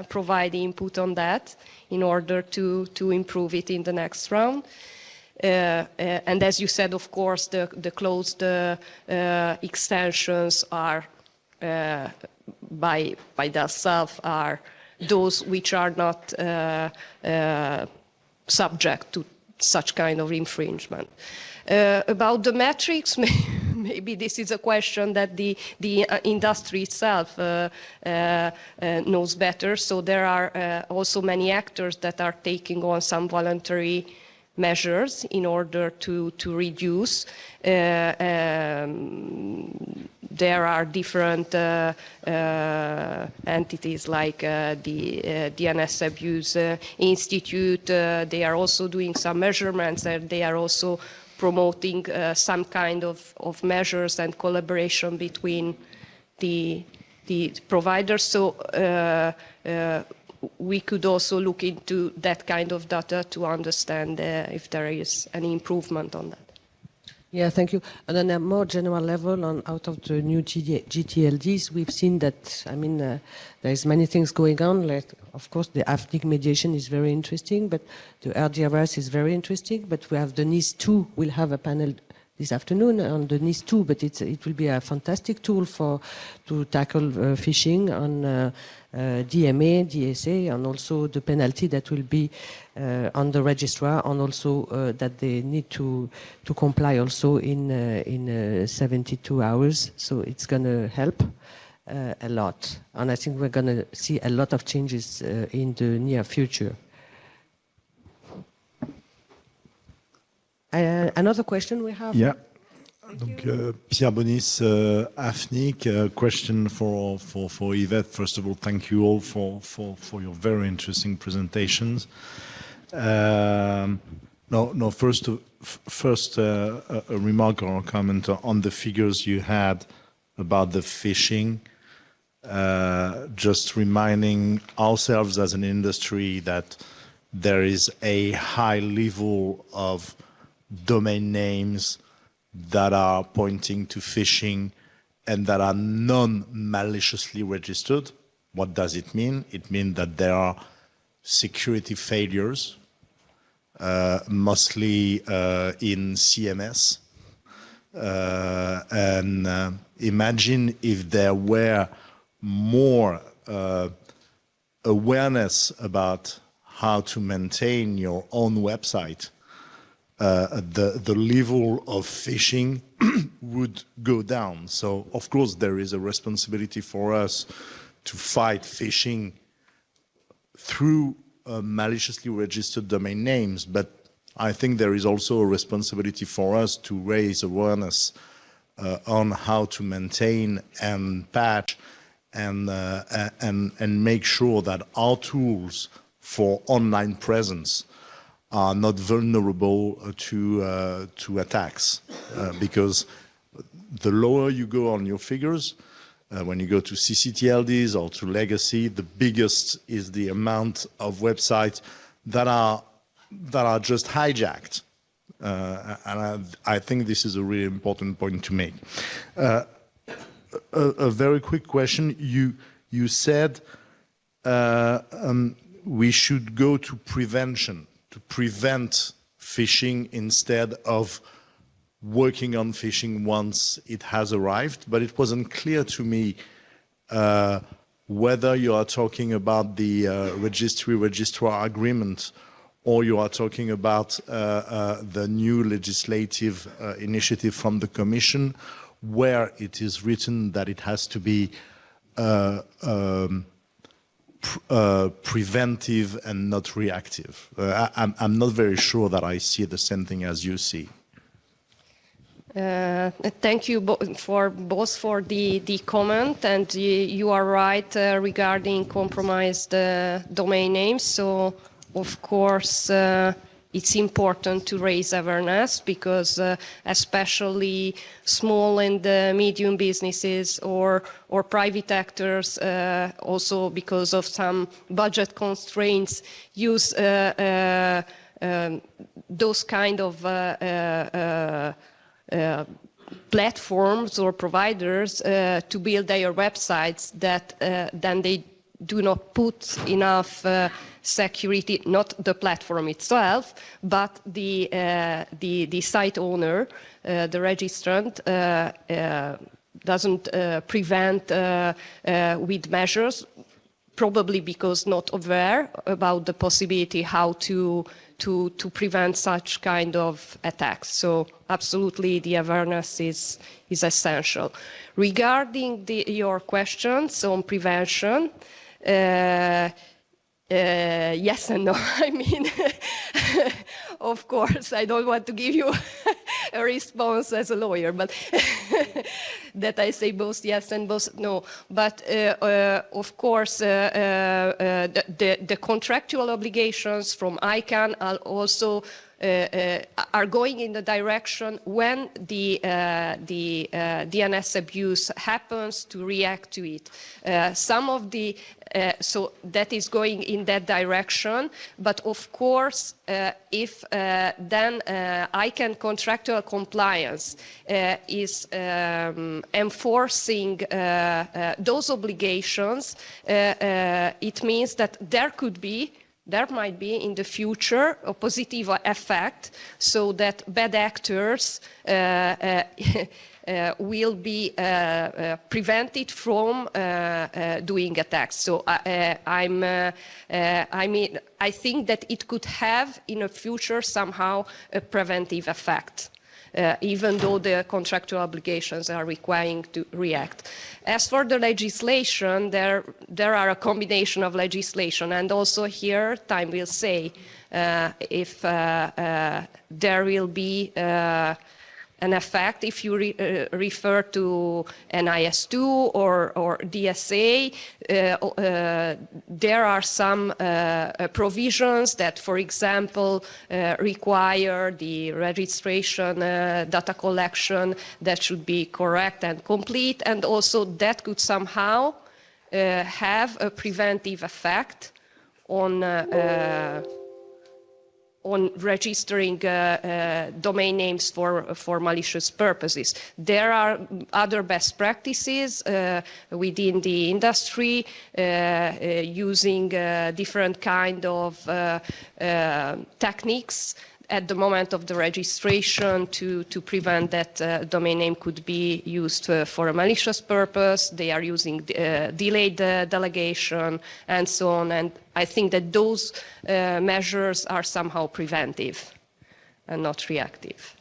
E: provide input on that in order to improve it in the next round. And as you said, of course, the closed extensions are by themselves are those which are not subject to such kind of infringement. About the metrics, maybe this is a question that the industry itself knows better. So there are also many actors that are taking on some voluntary measures in order to reduce. There are different entities like the DNS Abuse Institute. They are also doing some measurements, and they are also promoting some kind of measures and collaboration between the providers. So we could also look into that kind of data to understand if there is any improvement on that.
D: Yeah, thank you. And on a more general level, out of the new GTLDs, we've seen that, I mean, there's many things going on. Like, of course, the AFNIC mediation is very interesting, but the RDRS is very interesting. But we have the NIS 2. We'll have a panel this afternoon on the NIS 2, but it will be a fantastic tool to tackle phishing on DMA, DSA, and also the penalty that will be on the registrar, and also that they need to comply also in 72 hours. So it's going to help a lot, and I think we're going to see a lot of changes in the near future. Another question we have?
K: Yeah. Donc, Pierre Bonis, AFNIC, question for Ivett. First of all, thank you all for your very interesting presentations. First a remark or a comment on the figures you had about the phishing. Just reminding ourselves as an industry that there is a high level of domain names that are pointing to phishing and that are non-maliciously registered. What does it mean? It means that there are security failures, mostly in CMS. Imagine if there were more awareness about how to maintain your own website, the level of phishing would go down. So, of course, there is a responsibility for us to fight phishing through maliciously registered domain names, but I think there is also a responsibility for us to raise awareness on how to maintain and patch and make sure that our tools for online presence are not vulnerable to attacks, because the lower you go on your figures, when you go to CCTLDs or to legacy, the biggest is the amount of websites that are just hijacked. And I think this is a really important point to make. A very quick question. You said we should go to prevention, to prevent phishing instead of working on phishing once it has arrived, but it wasn't clear to me whether you are talking about the registrar agreement or you are talking about the new legislative initiative from the Commission, where it is written that it has to be preventive and not reactive. I'm not very sure that I see the same thing as you see.
E: Thank you both for the comment, and you are right regarding compromised domain names. So, of course, it's important to raise awareness because especially small and medium businesses or private actors, also because of some budget constraints, use those kind of platforms or providers to build their websites that then they do not put enough security, not the platform itself, but the site owner, the registrant, doesn't prevent with measures, probably because not aware about the possibility how to prevent such kind of attacks. So absolutely the awareness is essential. Regarding your questions on prevention, yes and no. I mean, of course, I don't want to give you a response as a lawyer, but that I say both yes and both no. But of course, the contractual obligations from ICANN are also are going in the direction when the DNS abuse happens to react to it. Some of the so that is going in that direction, but of course, if then ICANN contractual compliance is enforcing those obligations, it means that there might be in the future a positive effect, so that bad actors will be prevented from doing attacks. So I think that it could have in the future somehow a preventive effect. even though the contractual obligations are requiring to react. As for the legislation, there are a combination of legislation, and also here time will say if there will be an effect if you refer to NIS2 or DSA. There are some provisions that, for example, require the registration data collection that should be correct and complete, and also that could somehow have a preventive effect on registering domain names for malicious purposes. There are other best practices within the industry using different kind of techniques at the moment of the registration to prevent that domain name could be used for a malicious purpose. They are using delayed delegation and so on. And I think that those measures are somehow preventive and not reactive.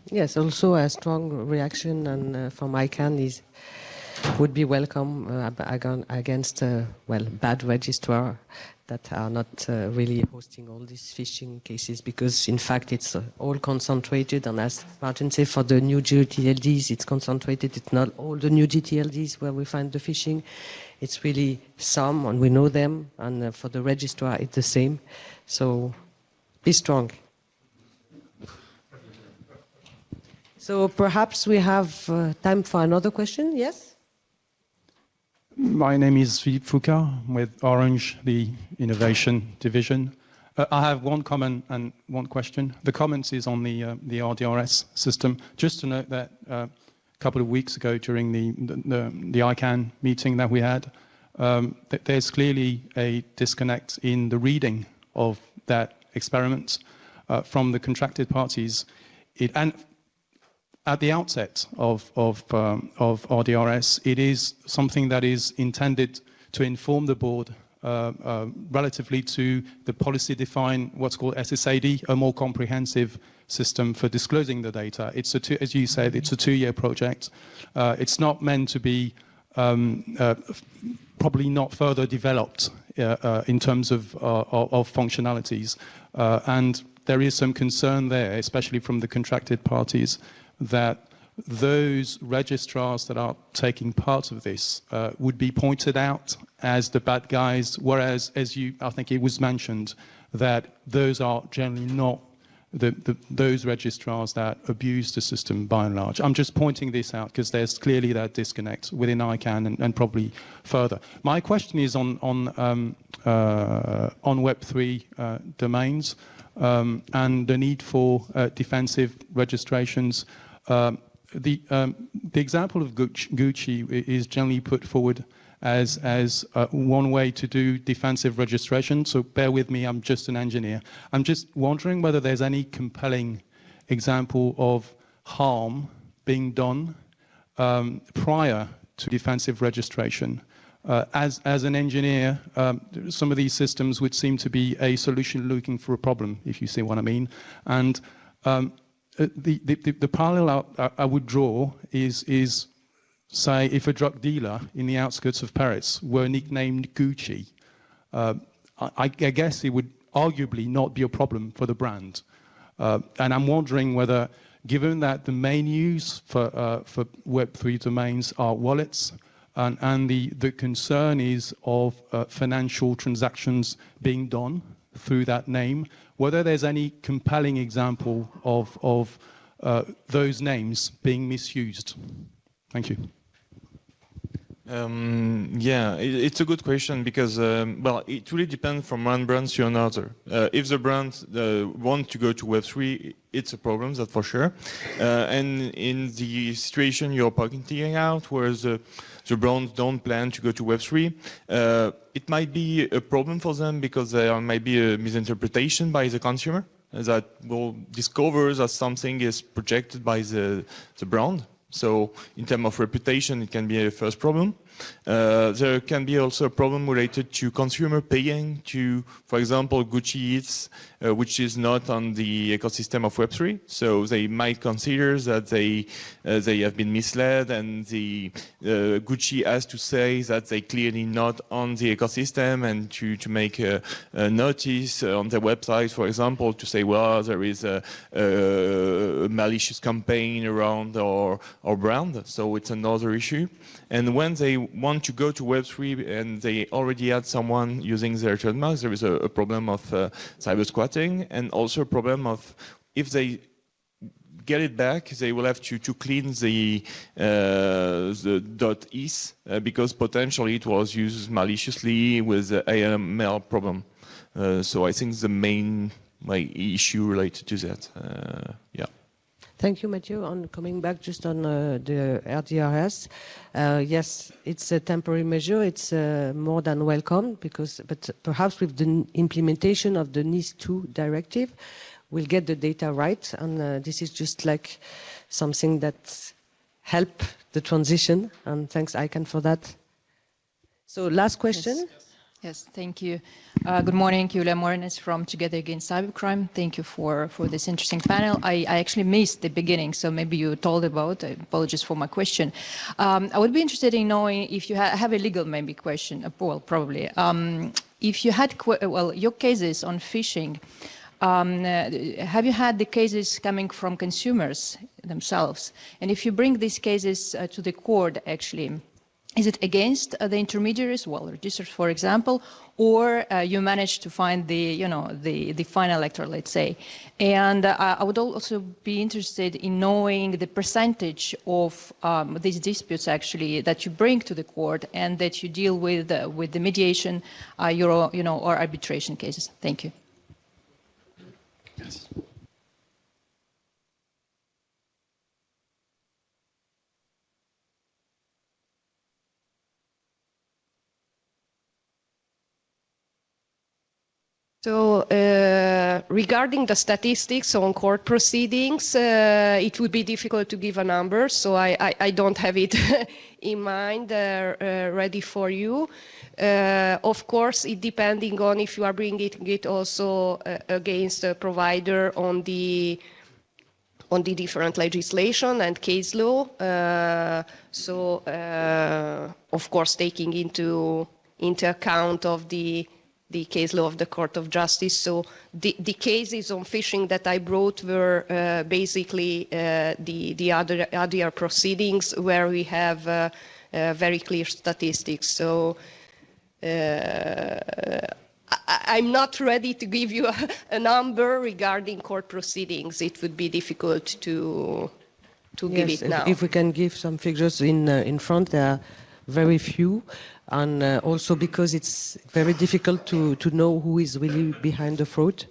D: Yes, also a strong reaction and from ICANN would be welcome against bad registrar that are not really hosting all these phishing cases, because in fact it's all concentrated, and as Martin said, for the new GTLDs it's concentrated. It's not all the new GTLDs where we find the phishing. It's really some, and we know them, and for the registrar it's the same. So be strong. So perhaps we have time for another question. Yes?
L: My name is Philippe Foucault with Orange, the Innovation Division. I have one comment and one question. The comment is on the RDRS system. Just to note that a couple of weeks ago during the ICANN meeting that we had, there's clearly a disconnect in the reading of that experiment from the contracted parties. And at the outset of RDRS, it is something that is intended to inform the board relatively to the policy-defined, what's called SSAD, a more comprehensive system for disclosing the data. It's as you said, it's a 2-year project. It's not meant to be probably not further developed in terms of functionalities, and there is some concern there, especially from the contracted parties, that those registrars that are taking part of this would be pointed out as the bad guys, whereas, I think it was mentioned, that those are generally not those registrars that abuse the system by and large. I'm just pointing this out because there's clearly that disconnect within ICANN and probably further. My question is on Web3 domains and the need for defensive registrations. The example of Gucci is generally put forward as one way to do defensive registration. So bear with me, I'm just an engineer. I'm just wondering whether there's any compelling example of harm being done prior to defensive registration. As an engineer, some of these systems would seem to be a solution looking for a problem, if you see what I mean. And the parallel I would draw is, say, if a drug dealer in the outskirts of Paris were nicknamed Gucci, I guess it would arguably not be a problem for the brand. And I'm wondering whether, given that the main use for Web3 domains are wallets, and the concern is of financial transactions being done through that name, whether there's any compelling example of those names being misused. Thank you.
F: Yeah, it's a good question because, well, it really depends from one brand to another. If the brand want to go to Web3, it's a problem, that's for sure. And in the situation you're pointing out, where the brands don't plan to go to Web3, it might be a problem for them because there might be a misinterpretation by the consumer that will discover that something is projected by the brand. So in terms of reputation, it can be a first problem. There can be also a problem related to consumer paying to, for example, Gucci Eats, which is not on the ecosystem of Web3. So they might consider that they have been misled, and the Gucci has to say that they clearly not on the ecosystem, and to make a notice on their website, for example, to say, well, there is a malicious campaign around our brand. So it's another issue. And when they want to go to Web3 and they already had someone using their trademarks, there is a problem of cyber squatting, and also a problem of, if they get it back, they will have to clean the .is because potentially it was used maliciously with the AML problem. So I think the main issue related to that, yeah.
D: Thank you, Matthieu. On coming back just on the RDRS, yes, it's a temporary measure. It's more than welcome, but perhaps with the implementation of the NIS2 directive, we'll get the data right, and this is just like something that help the transition. And thanks, ICANN, for that. So, last question.
M: Yes. Yes, thank you. Good morning, Julia Morines from Together Against Cybercrime. Thank you for this interesting panel. I actually missed the beginning, so maybe you told about. Apologies for my question. I would be interested in knowing if you have a legal maybe question, well, probably. If you had, your cases on phishing, have you had the cases coming from consumers themselves? And if you bring these cases to the court, actually, is it against the intermediaries, well, registers, for example, or you managed to find the final actor, let's say? And I would also be interested in knowing the percentage of these disputes actually that you bring to the court and that you deal with the mediation, or arbitration cases. Thank you.
A: Yes.
E: So regarding the statistics on court proceedings, it would be difficult to give a number, so I don't have it in mind ready for you. Of course, it depending on if you are bringing it also against a provider on the different legislation and case law. Of course, taking into account of the case law of the Court of Justice. So the cases on phishing that I brought were basically the other proceedings where we have very clear statistics. So I'm not ready to give you a number regarding court proceedings. It would be difficult to give it now.
D: If we can give some figures in front, there are very few. And also because it's very difficult to know who is really behind the fraud.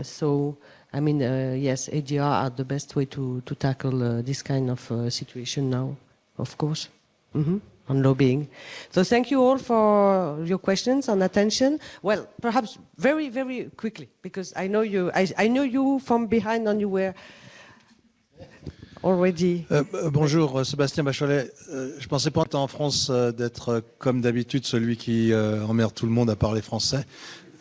D: So, I mean, yes, ADR are the best way to tackle this kind of situation now, of course, on lobbying. So thank you all for your questions and attention. Well, perhaps very, very quickly, because I know you, I know you from behind and you were already.
N: Bonjour, Sébastien Bacholet. Je ne pensais pas en France d'être comme d'habitude celui qui emmerde tout le monde à parler français.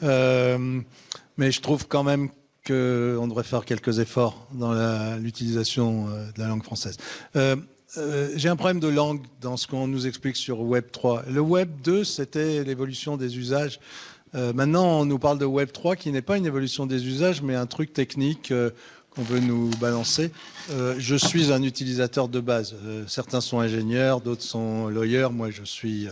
N: Mais je trouve quand même qu'on devrait faire quelques efforts dans l'utilisation de la langue française. J'ai un problème de langue dans ce qu'on nous explique sur Web 3. Le Web 2, c'était l'évolution des usages. Maintenant, on nous parle de Web 3 qui n'est pas une évolution des usages, mais un truc technique qu'on veut nous balancer. Je suis un utilisateur de base. Certains sont ingénieurs, d'autres sont lawyers. Moi, j'essaye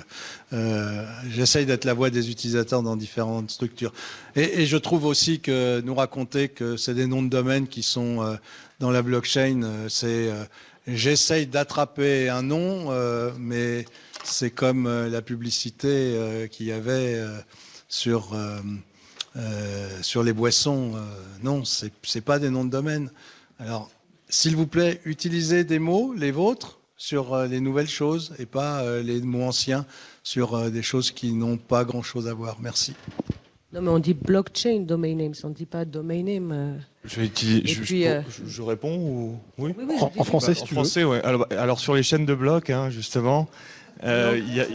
N: d'être la voix des utilisateurs dans différentes structures. Et je trouve aussi que nous raconter que c'est des noms de domaine qui sont dans la blockchain, j'essaye d'attraper un nom, mais c'est comme la publicité qu'il y avait sur les boissons. Non, c'est pas des noms de domaine. Alors, s'il vous plaît, utilisez des mots, les vôtres, sur les nouvelles choses et pas les mots anciens sur des choses qui n'ont pas grand-chose à voir. Merci.
D: Non, mais on dit blockchain domain names, on ne dit pas domain name.
F: Je réponds ou... Oui,
A: en français, si tu veux.
F: En français, ouais. Alors sur les chaînes de blocs, hein, justement, Yeah.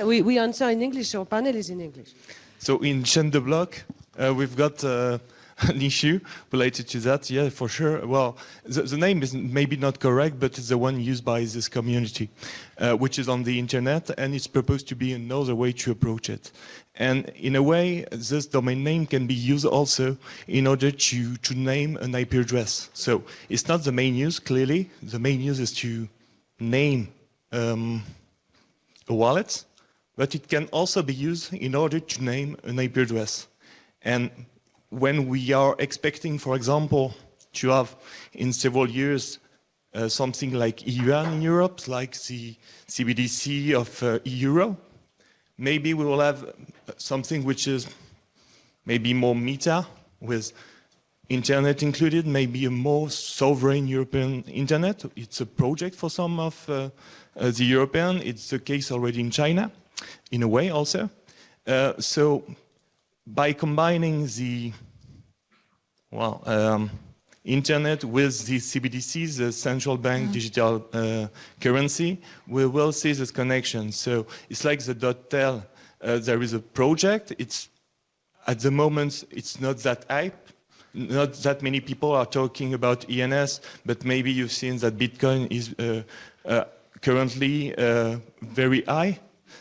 D: We answer in English, our panel is in English.
F: So in chaîne de bloc, we've got an issue related to that, yeah, for sure. Well, the name is maybe not correct, but it's the one used by this community, which is on the internet, and it's proposed to be another way to approach it. And in a way, this domain name can be used also in order to name an IP address. So it's not the main use, clearly. The main use is to name a wallet, but it can also be used in order to name an IP address. And when we are expecting, for example, to have in several years something like EUR in Europe, like the CBDC of euro, maybe we will have something which is maybe more meta, with internet included, maybe a more sovereign European internet. It's a project for some of the European. It's the case already in China, in a way also. So by combining the internet with the CBDCs, the central bank digital currency, we will see this connection. So it's like the .tel. There is a project. It's at the moment it's not that hype. Not that many people are talking about ENS, but maybe you've seen that Bitcoin is currently very high.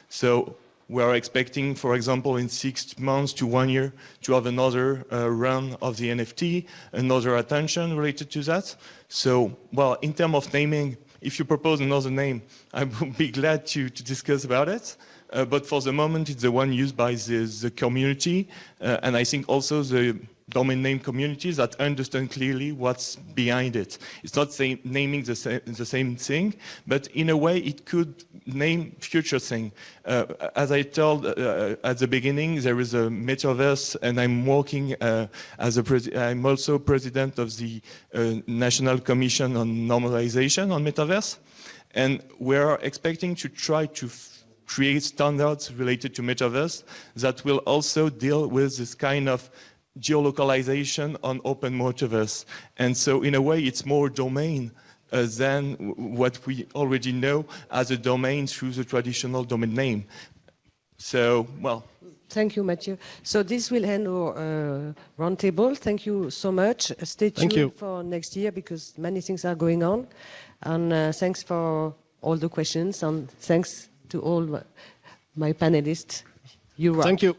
F: So we are expecting, for example, in 6 months to 1 year to have another run of the NFT, another attention related to that. So, well, in terms of naming, if you propose another name, I would be glad to discuss about it. But for the moment, it's the one used by the community. And I think also the domain name communities that understand clearly what's behind it. It's not naming the same thing, but in a way it could name future thing. As I told at the beginning, there is a metaverse, and I'm working I'm also president of the National Commission on Normalization on Metaverse, and we're expecting to try to create standards related to metaverse that will also deal with this kind of geolocalization on open metaverse. And so in a way it's more domain than what we already know as a domain through the traditional domain name. So, well.
D: Thank you, Matthieu. So this will end our roundtable. Thank you so much. Stay tuned for next year because many things are going on. And thanks for all the questions, and thanks to all my panelists. You're right.
A: Thank you.